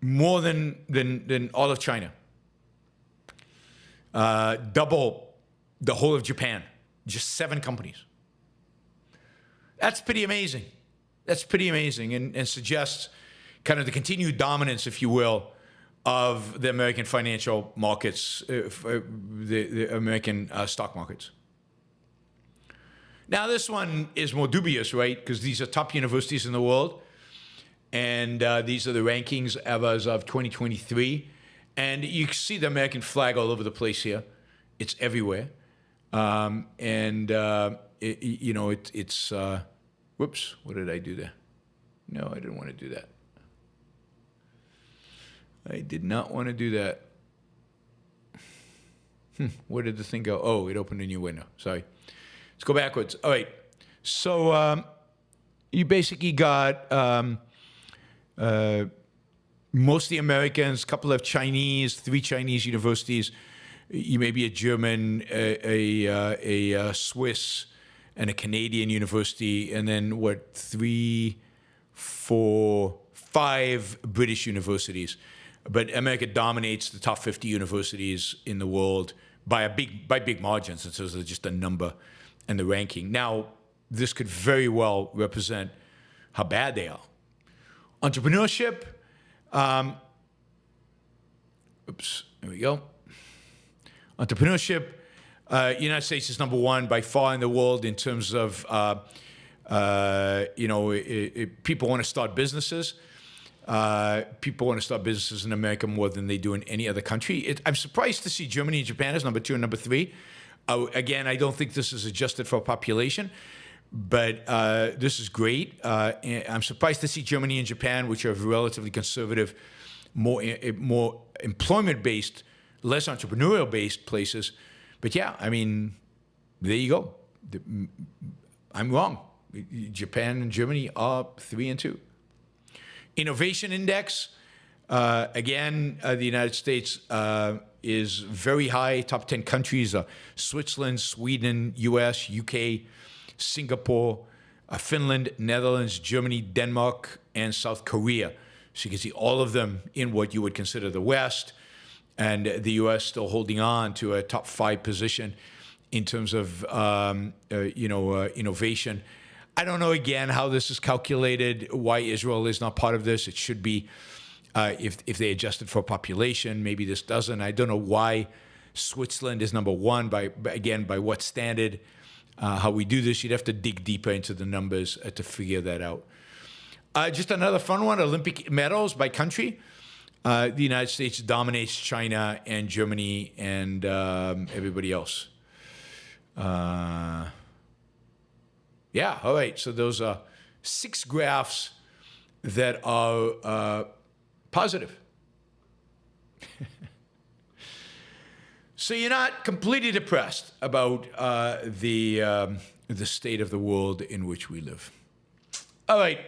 more than all of China. Double the whole of Japan. Just 7 companies. That's pretty amazing. That's pretty amazing, and suggests kind of the continued dominance, if you will, of the American financial markets, the American stock markets. Now, this one is more dubious, right? Because these are top universities in the world, and these are the rankings as of 2023. And you can see the American flag all over the place here. It's everywhere. It's whoops, what did I do there? No, I didn't want to do that. I did not want to do that. Where did the thing go? Oh, it opened a new window. Sorry. Let's go backwards. All right. So you basically got mostly Americans, a couple of Chinese, 3 Chinese universities. You may be a German, a Swiss, and a Canadian university, and then 3, 4, 5 British universities. But America dominates the top 50 universities in the world by big margins in terms of just the number and the ranking. Now, this could very well represent how bad they are. Entrepreneurship. Oops, there we go. Entrepreneurship. United States is number 1 by far in the world in terms of people want to start businesses. People want to start businesses in America more than they do in any other country. I'm surprised to see Germany and Japan as number 2 and number 3. Again, I don't think this is adjusted for population, but this is great. I'm surprised to see Germany and Japan, which are relatively conservative, more employment-based, less entrepreneurial-based places. But yeah, I mean, there you go. I'm wrong. Japan and Germany are 3 and 2. Innovation index, again, the United States is very high. Top 10 countries are Switzerland, Sweden, US, UK, Singapore, Finland, Netherlands, Germany, Denmark, and South Korea. So you can see all of them in what you would consider the West, and the US still holding on to a top 5 position in terms of innovation. I don't know, again, how this is calculated, why Israel is not part of this. It should be, if they adjusted for population, maybe this doesn't. I don't know why Switzerland is number 1, by what standard, how we do this. You'd have to dig deeper into the numbers to figure that out. Just another fun one, Olympic medals by country. The United States dominates China and Germany and everybody else. Yeah, all right. So those are 6 graphs that are positive. So you're not completely depressed about the state of the world in which we live. All right.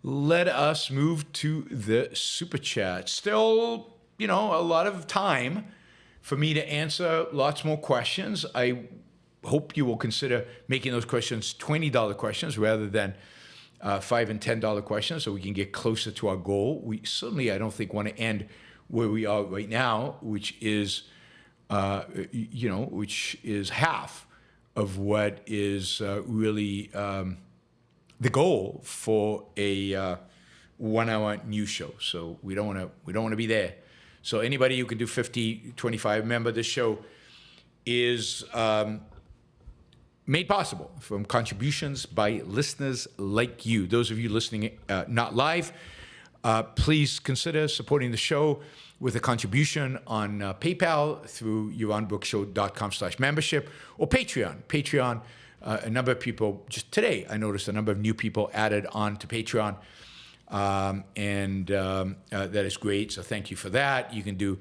Let us move to the Super Chat. Still, a lot of time for me to answer lots more questions. I hope you will consider making those questions $20 questions rather than $5 and $10 questions, so we can get closer to our goal. We certainly, I don't think, want to end where we are right now, which is half of what is really the goal for a 1-hour news show. So we don't want to be there. So anybody who can do 50, 25. Remember, this show is made possible from contributions by listeners like you. Those of you listening not live, please consider supporting the show with a contribution on PayPal through yaronbrookshow.com/membership or Patreon. Patreon, a number of people, just today I noticed a number of new people added on to Patreon, and that is great. So thank you for that. You can do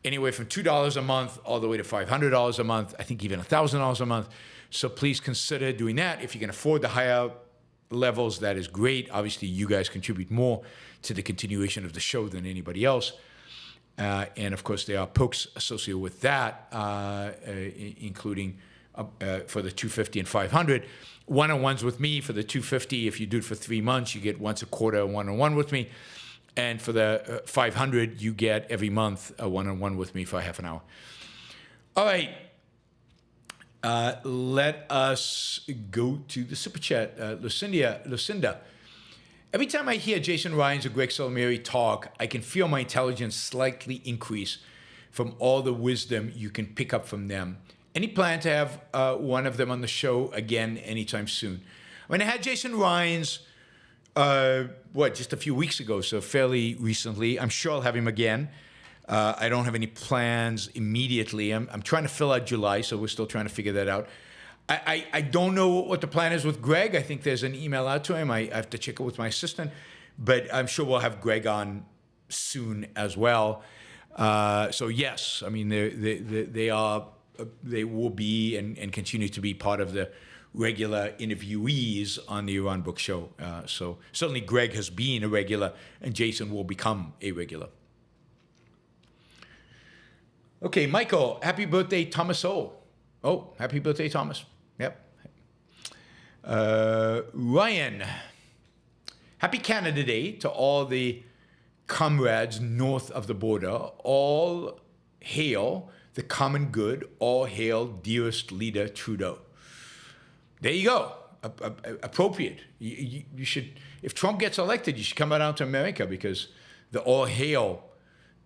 anywhere from $2 a month all the way to $500 a month, I think even $1,000 a month. So please consider doing that. If you can afford the higher levels, that is great. Obviously, you guys contribute more to the continuation of the show than anybody else. And of course, there are perks associated with that, including for the $250 and $500. One-on-ones with me for the $250. If you do it for 3 months, you get once a quarter one-on-one with me. And for the 500, you get every month a one-on-one with me for half an hour. All right. Let us go to the super chat. Lucinda. Every time I hear Jason Ryan's or Greg Salamiri talk, I can feel my intelligence slightly increase from all the wisdom you can pick up from them. Any plan to have one of them on the show again anytime soon? I mean, I had Jason Ryan's, just a few weeks ago, so fairly recently. I'm sure I'll have him again. I don't have any plans immediately. I'm trying to fill out July, so we're still trying to figure that out. I don't know what the plan is with Greg. I think there's an email out to him. I have to check it with my assistant, but I'm sure we'll have Greg on soon as well. So yes, I mean they will be and continue to be part of the regular interviewees on the Yaron Brook Show. So certainly Greg has been a regular, and Jason will become a regular. Okay, Michael, happy birthday, Thomas O. Oh, happy birthday, Thomas. Yep. Ryan, happy Canada Day to all the comrades north of the border. All hail the common good. All hail dearest leader Trudeau. There you go. Appropriate. You should, if Trump gets elected, you should come out to America, because the all hail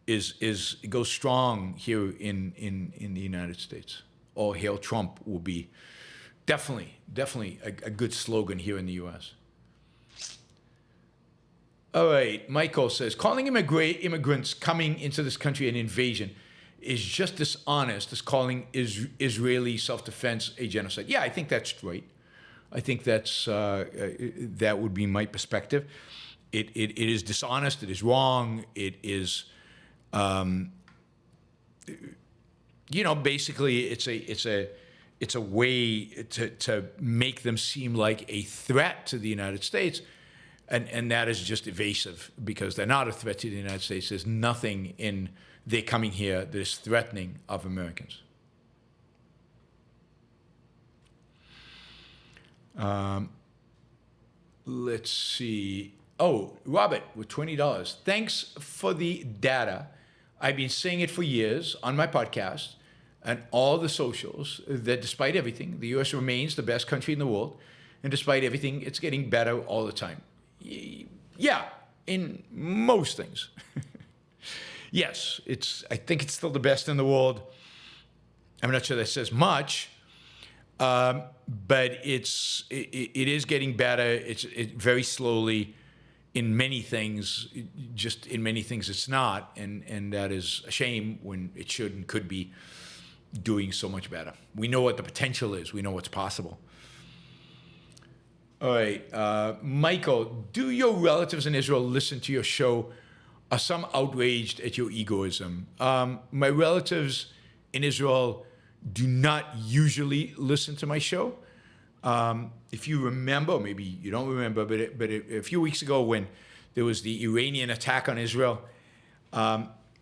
it goes strong here in the United States. All hail Trump will be definitely a good slogan here in the U.S. All right, Michael says, calling immigrants coming into this country an invasion is just dishonest as calling Israeli self-defense a genocide. Yeah, I think that's right. I think that would be my perspective. It is dishonest. It is wrong. It is, basically it's a way to make them seem like a threat to the United States. And that is just evasive, because they're not a threat to the United States. There's nothing in their coming here that is threatening of Americans. Let's see. Oh, Robert with $20. Thanks for the data. I've been saying it for years on my podcast and all the socials that despite everything, the U.S. remains the best country in the world. And despite everything, it's getting better all the time. Yeah, in most things. Yes, I think it's still the best in the world. I'm not sure that says much, but it is getting better. It's very slowly. In many things, just in many things, it's not, and that is a shame when it should and could be doing so much better. We know what the potential is. We know what's possible. All right, Michael, do your relatives in Israel listen to your show? Are some outraged at your egoism? My relatives in Israel do not usually listen to my show. If you remember, maybe you don't remember, but a few weeks ago when there was the Iranian attack on Israel,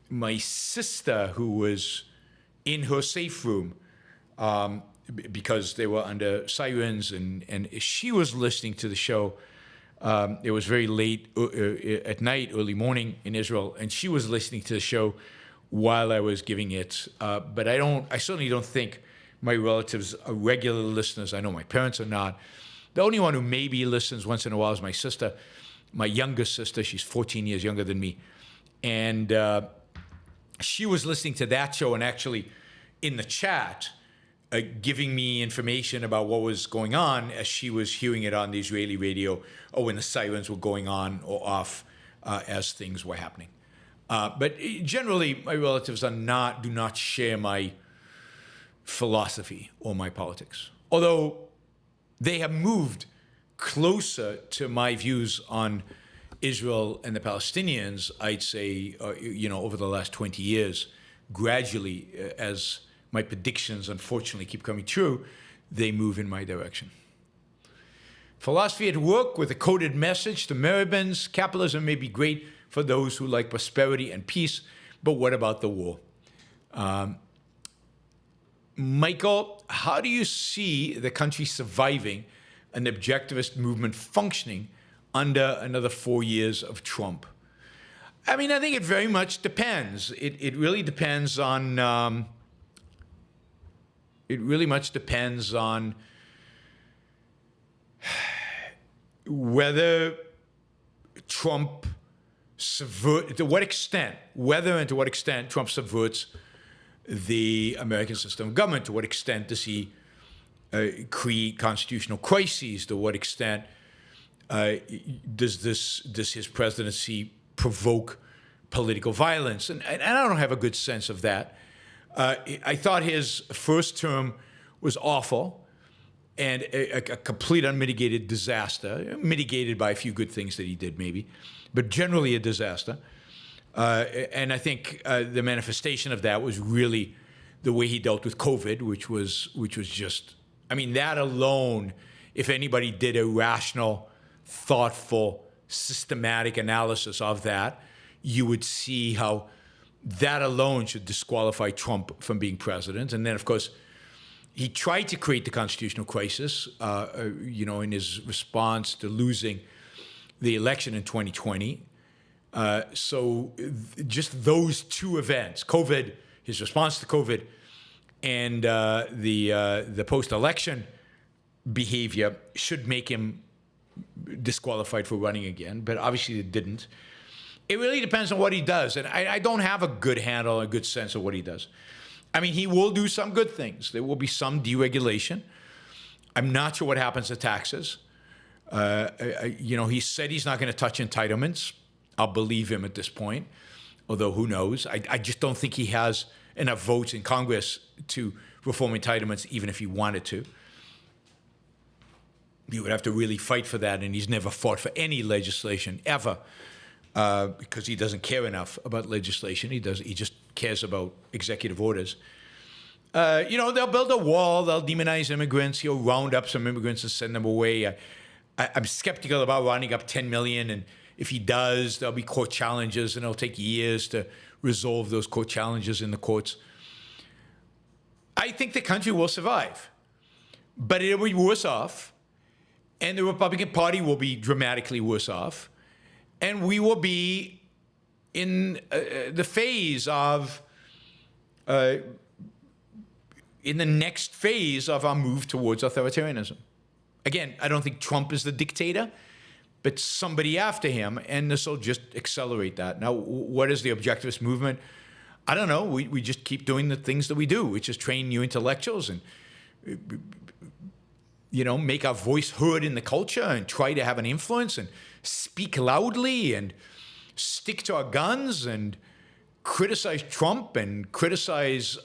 my sister, who was in her safe room, because they were under sirens, and she was listening to the show. It was very late at night, early morning in Israel, and she was listening to the show while I was giving it. But I certainly don't think my relatives are regular listeners. I know my parents are not. The only one who maybe listens once in a while is my sister, my youngest sister. She's 14 years younger than me. And she was listening to that show and actually in the chat giving me information about what was going on as she was hearing it on the Israeli radio or when the sirens were going on or off as things were happening. But generally, my relatives do not share my philosophy or my politics. Although they have moved closer to my views on Israel and the Palestinians, I'd say, over the last 20 years, gradually, as my predictions unfortunately keep coming true, they move in my direction. Philosophy at work with a coded message to Americans. Capitalism may be great for those who like prosperity and peace, but what about the war? Michael, how do you see the country surviving an objectivist movement functioning under another 4 years of Trump? I mean, I think it very much depends. It really depends on. It really much depends on whether Trump to what extent Trump subverts the American system of government. To what extent does he create constitutional crises? To what extent does his presidency provoke political violence? And I don't have a good sense of that. I thought his first term was awful and a complete unmitigated disaster, mitigated by a few good things that he did maybe, but generally a disaster. And I think the manifestation of that was really the way he dealt with COVID, which was just, I mean, that alone, if anybody did a rational, thoughtful, systematic analysis of that, you would see how that alone should disqualify Trump from being president. And then, of course, he tried to create the constitutional crisis, in his response to losing the election in 2020. So just those two events, COVID, his response to COVID, and the post-election behavior should make him disqualified for running again. But obviously it didn't. It really depends on what he does. And I don't have a good handle, a good sense of what he does. I mean, he will do some good things. There will be some deregulation. I'm not sure what happens to taxes. He said he's not going to touch entitlements. I'll believe him at this point, although who knows? I just don't think he has enough votes in Congress to reform entitlements, even if he wanted to. He would have to really fight for that, and he's never fought for any legislation ever because he doesn't care enough about legislation. He just cares about executive orders. They'll build a wall. They'll demonize immigrants. He'll round up some immigrants and send them away. I'm skeptical about rounding up 10 million, and if he does, there'll be court challenges, and it'll take years to resolve those court challenges in the courts. I think the country will survive, but it'll be worse off, and the Republican Party will be dramatically worse off, and we will be in the phase of, in the next phase of our move towards authoritarianism. Again, I don't think Trump is the dictator, but somebody after him, and this will just accelerate that. Now, what is the objectivist movement? I don't know. We just keep doing the things that we do, which is train new intellectuals and, make our voice heard in the culture and try to have an influence and speak loudly and stick to our guns and criticize Trump and criticize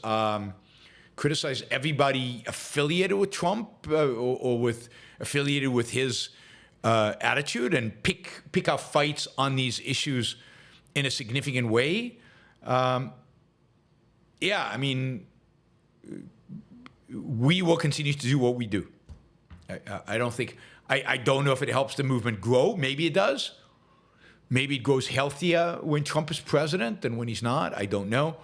everybody affiliated with Trump or affiliated with his attitude, and pick our fights on these issues in a significant way. We will continue to do what we do. I don't know if it helps the movement grow. Maybe it does. Maybe it grows healthier when Trump is president than when he's not. I don't know.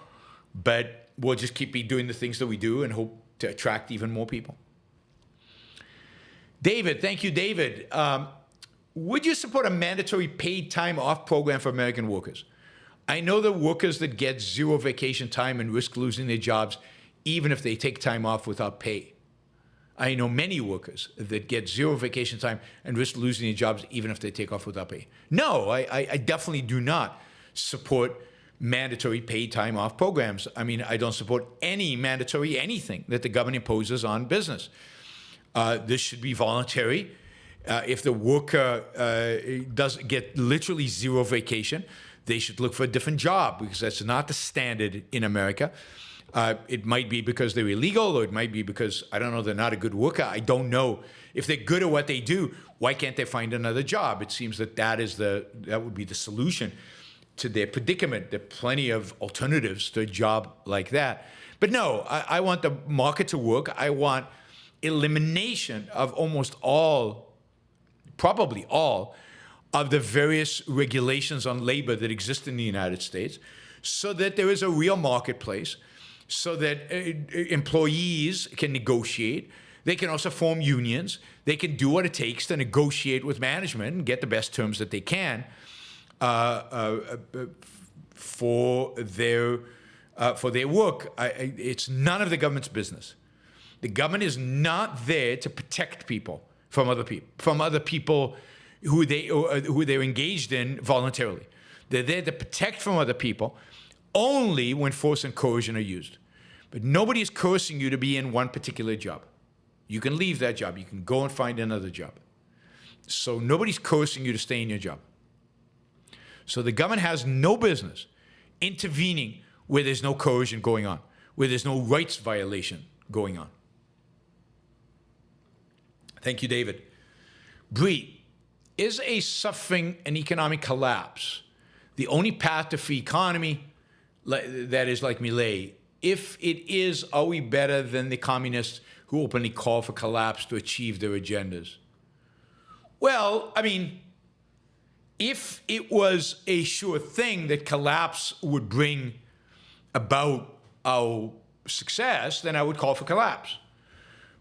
But we'll just keep doing the things that we do and hope to attract even more people. David, thank you, David. Would you support a mandatory paid time off program for American workers? I know the workers that get zero vacation time and risk losing their jobs, even if they take time off without pay. I know many workers that get zero vacation time and risk losing their jobs, even if they take off without pay. No, I definitely do not support mandatory paid time off programs. I mean, I don't support any mandatory anything that the government imposes on business. This should be voluntary. If the worker does get literally zero vacation, they should look for a different job, because that's not the standard in America. It might be because they're illegal, or it might be because, I don't know, they're not a good worker. I don't know. If they're good at what they do, why can't they find another job? It seems that would be the solution to their predicament. There are plenty of alternatives to a job like that. But no, I want the market to work. I want elimination of almost all, probably all, of the various regulations on labor that exist in the United States, so that there is a real marketplace, so that employees can negotiate. They can also form unions. They can do what it takes to negotiate with management and get the best terms that they can. for their work. It's none of the government's business. The government is not there to protect people from other people who they're engaged in voluntarily. They're there to protect from other people only when force and coercion are used. But nobody is coercing you to be in one particular job. You can leave that job. You can go and find another job. So nobody's coercing you to stay in your job. So the government has no business intervening where there's no coercion going on, where there's no rights violation going on. Thank you, David. Bree, is a suffering and economic collapse the only path to free economy that is like Millet? If it is, are we better than the communists who openly call for collapse to achieve their agendas? Well, I mean, if it was a sure thing that collapse would bring about our success, then I would call for collapse.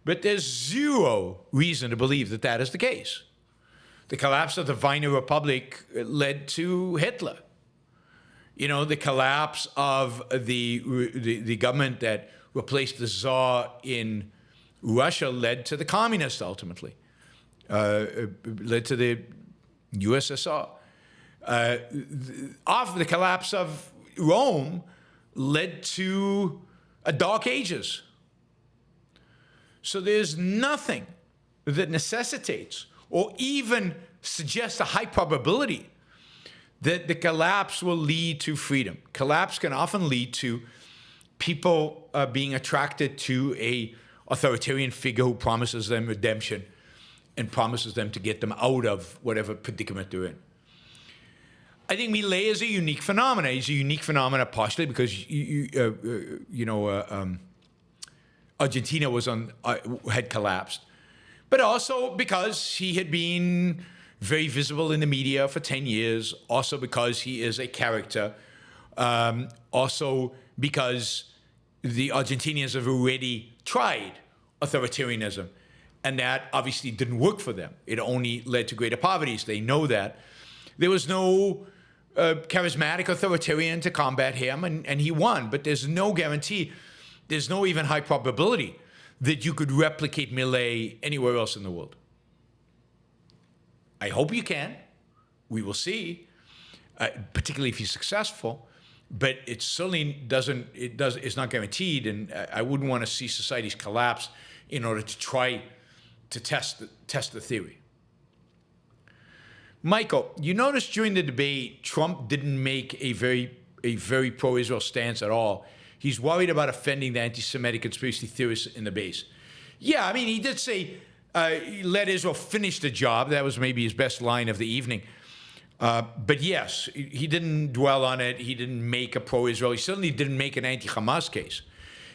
But there's zero reason to believe that that is the case. The collapse of the Weimar Republic led to Hitler. You know, the collapse of the government that replaced the Tsar in Russia led to the communists ultimately, led to the USSR. The collapse of Rome led to a Dark Ages. So there's nothing that necessitates or even suggests a high probability that the collapse will lead to freedom. Collapse can often lead to people being attracted to a authoritarian figure who promises them redemption and promises them to get them out of whatever predicament they're in. I think Millet is a unique phenomenon. He's a unique phenomenon partially because Argentina had collapsed, but also because he had been very visible in the media for 10 years, also because he is a character, also because the Argentinians have already tried authoritarianism, and that obviously didn't work for them. It only led to greater poverty. They know that. There was no charismatic authoritarian to combat him, and he won, but there's no guarantee, there's no even high probability that you could replicate Millet anywhere else in the world. I hope you can. We will see, particularly if he's successful. But it certainly it's not guaranteed, and I wouldn't want to see societies collapse in order to try to test the theory. Michael, you noticed during the debate, Trump didn't make a very pro-Israel stance at all. He's worried about offending the anti-Semitic conspiracy theorists in the base. Yeah, I mean, he did say, let Israel finish the job. That was maybe his best line of the evening. But yes, he didn't dwell on it. He didn't make a pro-Israel. He certainly didn't make an anti-Hamas case.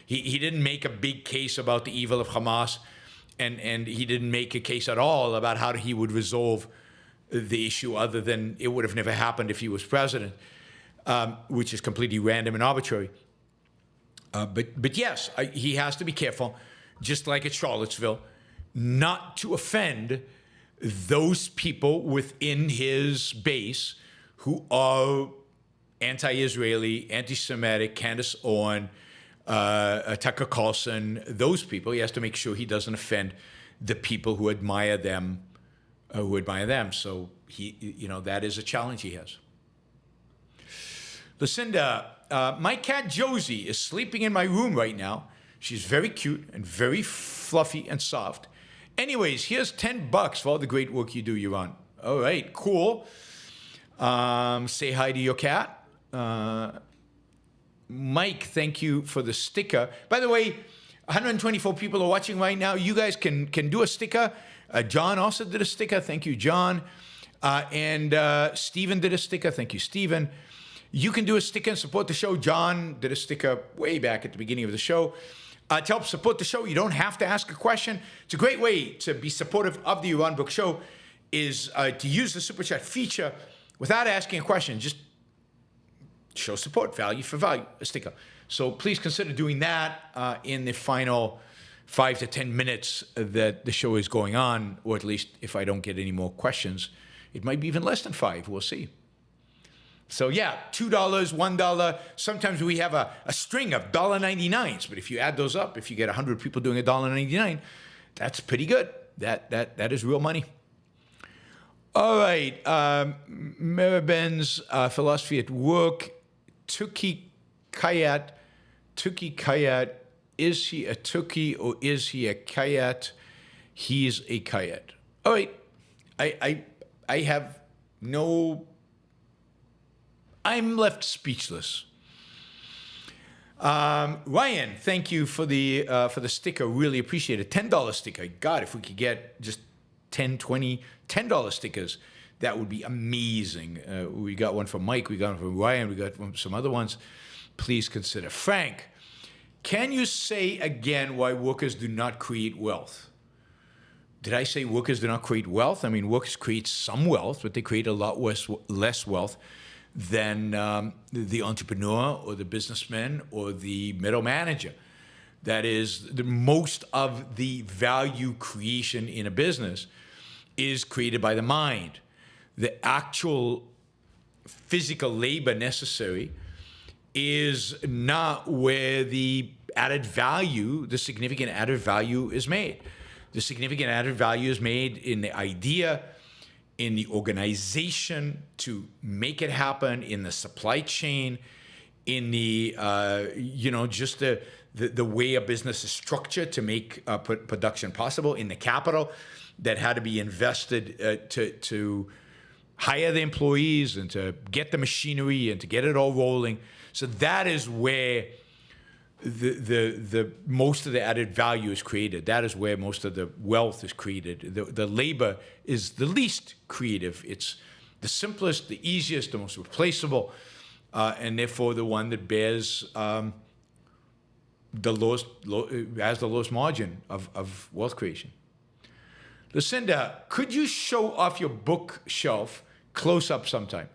He didn't make a big case about the evil of Hamas, and he didn't make a case at all about how he would resolve the issue other than it would have never happened if he was president, which is completely random and arbitrary. But yes, he has to be careful, just like at Charlottesville, not to offend those people within his base who are anti-Israeli, anti-Semitic, Candace Owen, Tucker Carlson, those people. He has to make sure he doesn't offend the people who admire them, So that is a challenge he has. Lucinda, my cat Josie is sleeping in my room right now. She's very cute and very fluffy and soft. Anyways, here's $10 for all the great work you do, Yaron. All right, cool. Say hi to your cat. Mike, thank you for the sticker. By the way, 124 people are watching right now. You guys can do a sticker. John also did a sticker. Thank you, John. And Stephen did a sticker. Thank you, Stephen. You can do a sticker and support the show. John did a sticker way back at the beginning of the show. To help support the show, you don't have to ask a question. It's a great way to be supportive of the Yaron Brook Show is to use the Super Chat feature without asking a question. Just show support, value for value, a sticker. So please consider doing that in the final 5 to 10 minutes that the show is going on, or at least if I don't get any more questions, it might be even less than 5. We'll see. So yeah, $2, $1. Sometimes we have a string of $1.99s, but if you add those up, if you get 100 people doing $1.99, that's pretty good. That is real money. All right, Maraben's philosophy at work. Tuki Kayat, is he a Tuki or is he a Kayat? He's a Kayat. All right, I have no. I'm left speechless. Ryan, thank you for the sticker. Really appreciate it. $10 sticker. God, if we could get just 10, 20, $10 stickers, that would be amazing. We got one from Mike. We got one from Ryan. We got some other ones. Please consider. Frank, can you say again why workers do not create wealth? Did I say workers do not create wealth? I mean, workers create some wealth, but they create a lot less wealth than the entrepreneur or the businessman or the middle manager. That is, most of the value creation in a business is created by the mind. The actual physical labor necessary is not where the added value, the significant added value is made. The significant added value is made in the idea, in the organization to make it happen, in the supply chain, in the, just the way a business is structured to make production possible, in the capital that had to be invested to hire the employees and to get the machinery and to get it all rolling. So that is where the most of the added value is created. That is where most of the wealth is created. The labor is the least creative. It's the simplest, the easiest, the most replaceable, and therefore the one that bears has the lowest margin of wealth creation. Lucinda, could you show off your bookshelf close up sometime?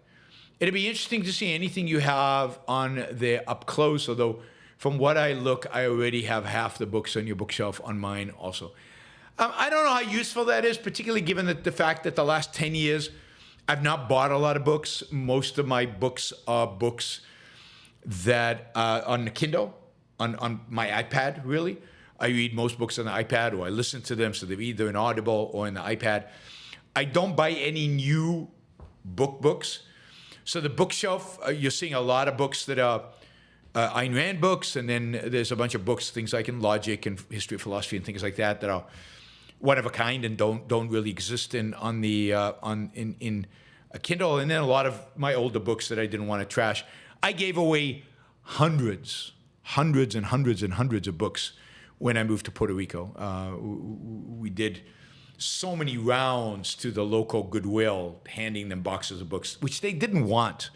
It'd be interesting to see anything you have on there up close, although from what I look, I already have half the books on your bookshelf on mine also. I don't know how useful that is, particularly given the fact that the last 10 years, I've not bought a lot of books. Most of my books are books that on the Kindle, on my iPad, really. I read most books on the iPad, or I listen to them, so they're either in Audible or in the iPad. I don't buy any new books. So the bookshelf, you're seeing a lot of books that are Ayn Rand books, and then there's a bunch of books, things like in logic and history of philosophy and things like that are one of a kind and don't really exist in a Kindle. And then a lot of my older books that I didn't want to trash. I gave away hundreds of books when I moved to Puerto Rico. We did so many rounds to the local Goodwill, handing them boxes of books, which they didn't want.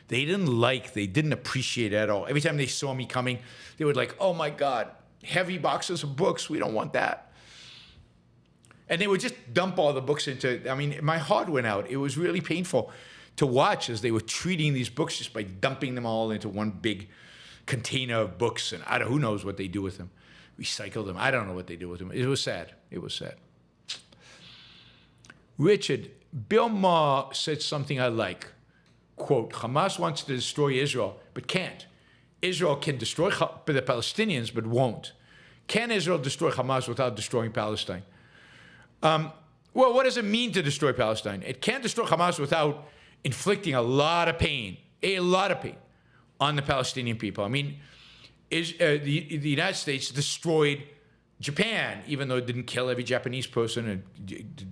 They didn't like, they didn't appreciate at all. Every time they saw me coming, they would like, oh my God, heavy boxes of books, we don't want that. And they would just dump all the books into, my heart went out. It was really painful to watch as they were treating these books just by dumping them all into one big container of books. And who knows what they do with them. Recycle them. I don't know what they do with them. It was sad. It was sad. Richard, Bill Maher said something I like. Quote, Hamas wants to destroy Israel, but can't. Israel can destroy the Palestinians, but won't. Can Israel destroy Hamas without destroying Palestine? Well, what does it mean to destroy Palestine? It can't destroy Hamas without inflicting a lot of pain on the Palestinian people. The United States destroyed Japan, even though it didn't kill every Japanese person and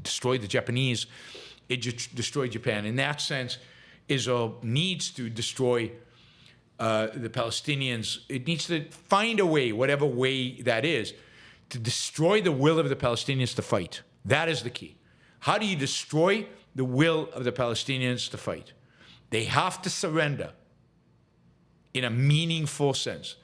destroyed the Japanese, it destroyed Japan. In that sense, Israel needs to destroy the Palestinians. It needs to find a way, whatever way that is, to destroy the will of the Palestinians to fight. That is the key. How do you destroy the will of the Palestinians to fight? They have to surrender in a meaningful sense.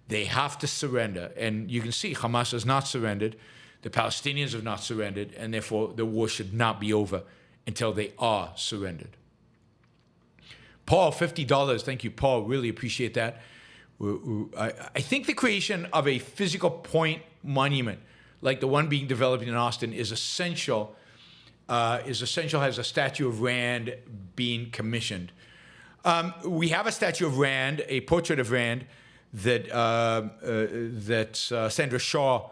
They have to surrender. And you can see Hamas has not surrendered. The Palestinians have not surrendered. And therefore, the war should not be over until they are surrendered. Paul, $50. Thank you, Paul. Really appreciate that. I think the creation of a physical point monument, like the one being developed in Austin, is essential. Has a statue of Rand being commissioned. We have a statue of Rand, a portrait of Rand that Sandra Shaw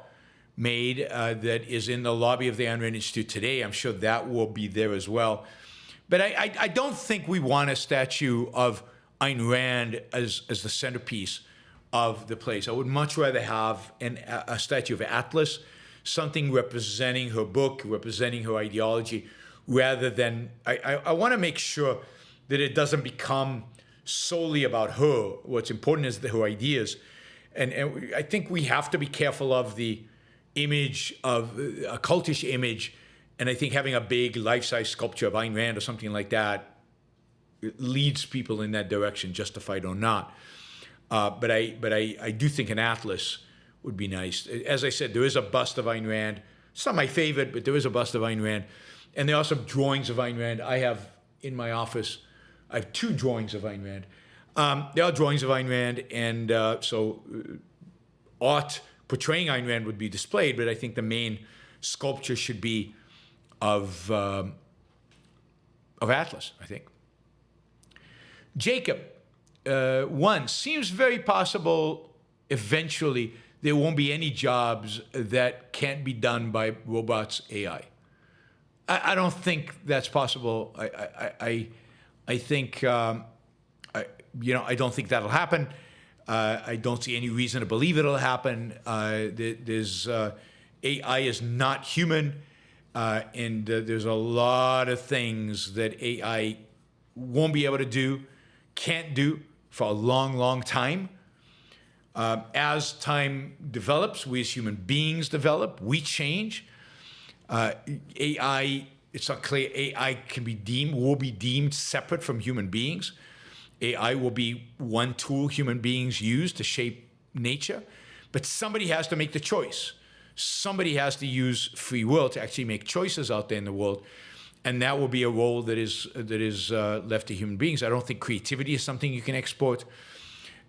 made that is in the lobby of the Ayn Rand Institute today. I'm sure that will be there as well. But I don't think we want a statue of Ayn Rand as the centerpiece of the place. I would much rather have a statue of Atlas, something representing her book, representing her ideology, rather than, I want to make sure that it doesn't become solely about her. What's important is her ideas. And I think we have to be careful of the image of a cultish image. And I think having a big life-size sculpture of Ayn Rand or something like that leads people in that direction, justified or not. But I do think an atlas would be nice. As I said, there is a bust of Ayn Rand. It's not my favorite, but there is a bust of Ayn Rand. And there are some drawings of Ayn Rand. I have in my office, I have 2 drawings of Ayn Rand. There are drawings of Ayn Rand, and so art portraying Ayn Rand would be displayed, but I think the main sculpture should be of Atlas, I think. Jacob, 1, seems very possible eventually there won't be any jobs that can't be done by robots, AI. I don't think that's possible. I think, I don't think that'll happen. I don't see any reason to believe it'll happen. AI is not human, and there's a lot of things that AI won't be able to do, can't do for a long, long time. As time develops, we as human beings develop, we change. AI, it's not clear AI will be deemed separate from human beings. AI will be one tool human beings use to shape nature, but somebody has to make the choice. Somebody has to use free will to actually make choices out there in the world, and that will be a role that is left to human beings. I don't think creativity is something you can export,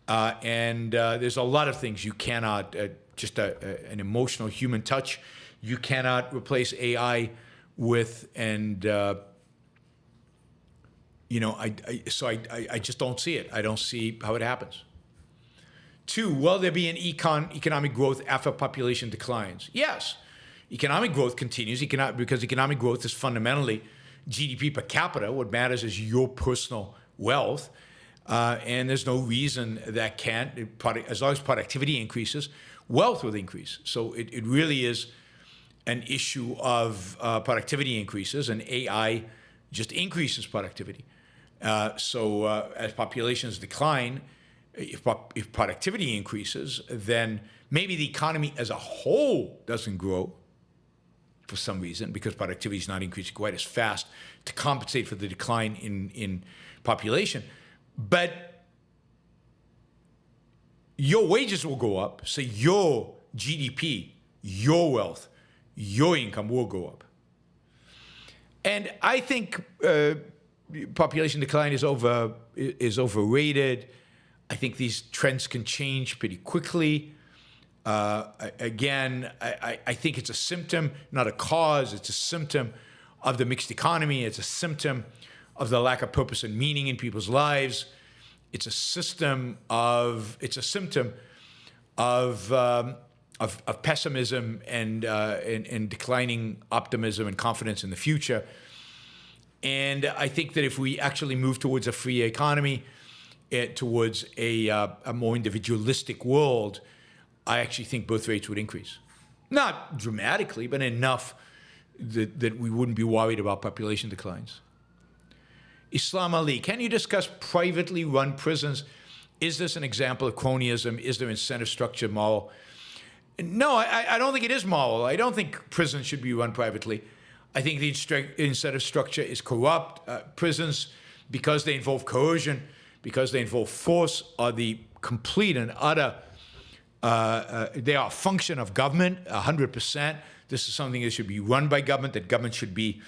and there's a lot of things you cannot. Just an emotional human touch, you cannot replace AI with, and I just don't see it. I don't see how it happens. 2, will there be an economic growth after population declines? Yes. Economic growth continues because economic growth is fundamentally GDP per capita. What matters is your personal wealth. And there's no reason that can't. As long as productivity increases, wealth will increase. So it really is an issue of productivity increases, and AI just increases productivity. So as populations decline, if productivity increases, then maybe the economy as a whole doesn't grow for some reason because productivity is not increasing quite as fast to compensate for the decline in population. But your wages will go up, so your GDP, your wealth, your income will go up. And I think population decline is overrated. I think these trends can change pretty quickly. Again, I think it's a symptom, not a cause. It's a symptom of the mixed economy. It's a symptom of the lack of purpose and meaning in people's lives. It's a symptom of pessimism and declining optimism and confidence in the future. And I think that if we actually move towards a free economy, towards a more individualistic world, I actually think birth rates would increase. Not dramatically, but enough that we wouldn't be worried about population declines. Islam Ali, can you discuss privately run prisons? Is this an example of cronyism? Is there incentive structure moral? No, I don't think it is moral. I don't think prisons should be run privately. I think the incentive structure is corrupt. Prisons, because they involve coercion, because they involve force, are the complete and utter, they are a function of government, 100%. This is something that should be run by government, that government should be,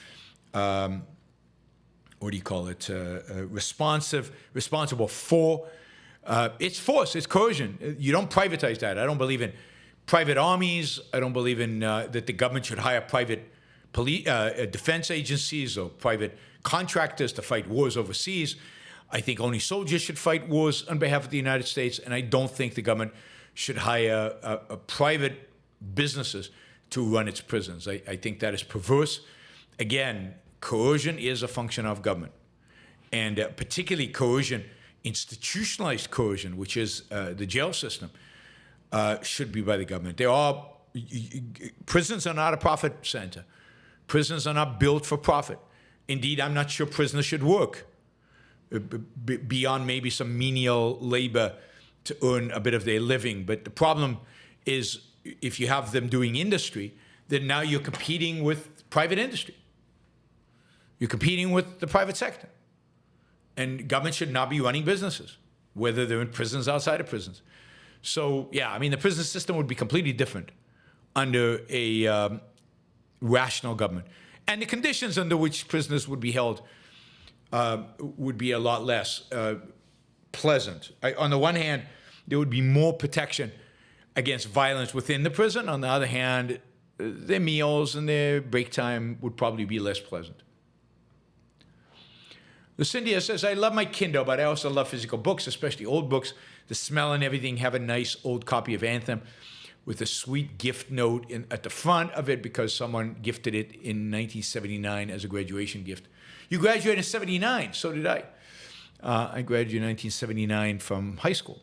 responsible for. It's force, it's coercion. You don't privatize that. I don't believe in private armies. I don't believe in that the government should hire private defense agencies or private contractors to fight wars overseas. I think only soldiers should fight wars on behalf of the United States, and I don't think the government should hire private businesses to run its prisons. I think that is perverse. Again, coercion is a function of government, and particularly coercion, institutionalized coercion, which is the jail system, should be by the government. Prisons are not a profit center. Prisons are not built for profit. Indeed, I'm not sure prisoners should work beyond maybe some menial labor to earn a bit of their living. But the problem is, if you have them doing industry, then now you're competing with private industry. You're competing with the private sector. And government should not be running businesses, whether they're in prisons, outside of prisons. So, yeah, I mean, the prison system would be completely different under a rational government. And the conditions under which prisoners would be held would be a lot less pleasant. On the one hand, there would be more protection against violence within the prison. On the other hand, their meals and their break time would probably be less pleasant. Lucinda says, I love my Kindle, but I also love physical books, especially old books. The smell and everything. Have a nice old copy of Anthem with a sweet gift note at the front of it because someone gifted it in 1979 as a graduation gift. You graduated in 79, so did I. I graduated in 1979 from high school.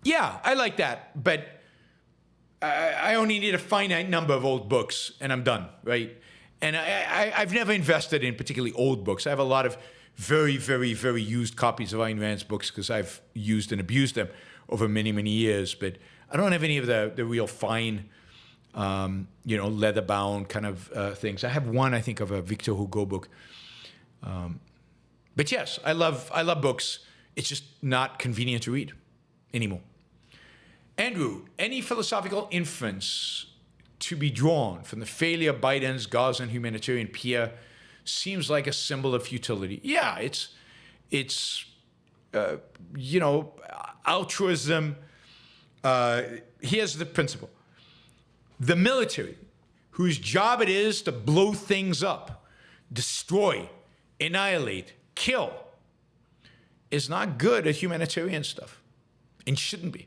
Yeah, I like that, but I only need a finite number of old books, and I'm done, right? And I've never invested in particularly old books. I have a lot of very, very, very used copies of Ayn Rand's books because I've used and abused them over many, many years. But I don't have any of the real fine, leather-bound kind of things. I have one, I think, of a Victor Hugo book. But yes, I love books. It's just not convenient to read anymore. Andrew, any philosophical inference to be drawn from the failure of Biden's Gazan humanitarian peer seems like a symbol of futility. Yeah, it's altruism. Here's the principle. The military, whose job it is to blow things up, destroy, annihilate, kill, is not good at humanitarian stuff and shouldn't be.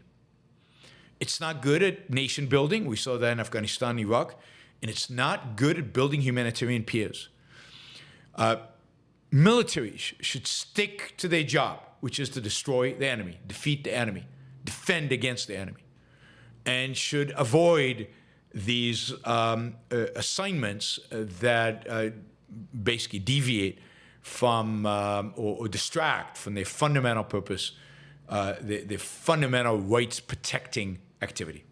It's not good at nation building. We saw that in Afghanistan and Iraq. And it's not good at building humanitarian peers. Militaries should stick to their job, which is to destroy the enemy, defeat the enemy, defend against the enemy, and should avoid these assignments that basically deviate from or distract from their fundamental purpose, their fundamental rights-protecting activity.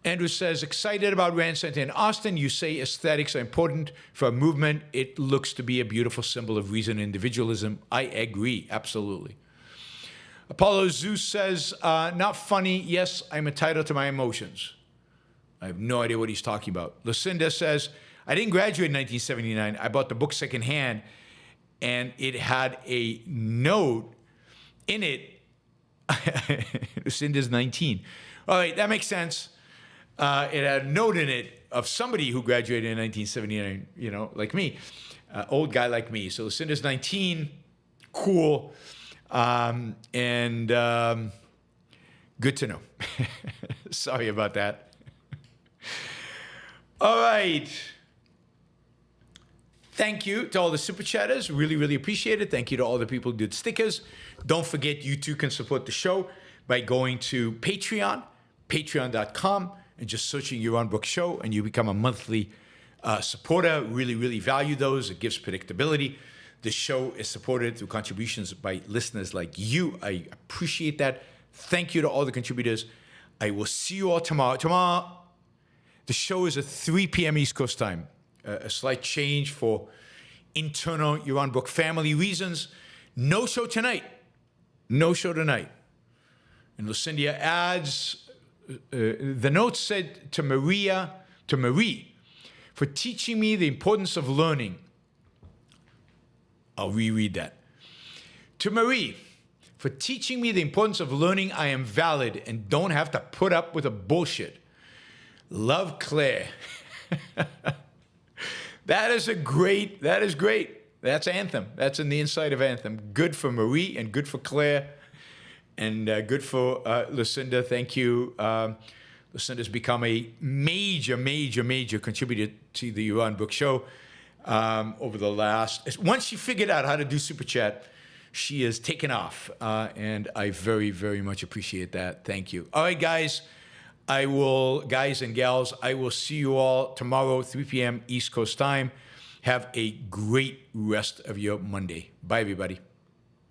Andrew says, excited about Rand Center in Austin. You say aesthetics are important for a movement. It looks to be a beautiful symbol of reason and individualism. I agree, absolutely. Apollo Zeus says, not funny. Yes, I'm entitled to my emotions. I have no idea what he's talking about. Lucinda says, I didn't graduate in 1979. I bought the book secondhand, and it had a note in it. Lucinda's 19. All right, that makes sense. It had a note in it of somebody who graduated in 1979, like me, old guy like me. So Lucinda's 19, cool, and good to know. Sorry about that. All right. Thank you to all the super chatters. Really, really appreciate it. Thank you to all the people who did stickers. Don't forget, you too can support the show by going to Patreon, patreon.com, and just searching Yaron Brook Show, and you become a monthly supporter. Really, really value those. It gives predictability. The show is supported through contributions by listeners like you. I appreciate that. Thank you to all the contributors. I will see you all tomorrow. Tomorrow, the show is at 3 p.m. East Coast time. A slight change for internal Yaron Brook family reasons. No show tonight. No show tonight. And Lucinda adds, the note said to Marie, for teaching me the importance of learning. I'll reread that. To Marie, for teaching me the importance of learning, I am valid and don't have to put up with a bullshit. Love, Claire. That is great. That's Anthem. That's in the inside of Anthem. Good for Marie and good for Claire and good for Lucinda. Thank you. Lucinda's become a major contributor to the Yaron Brook Show over the last... Once she figured out how to do Super Chat, she has taken off. And I very much appreciate that. Thank you. All right, guys. Guys and gals, I will see you all tomorrow, 3 p.m. East Coast time. Have a great rest of your Monday. Bye, everybody.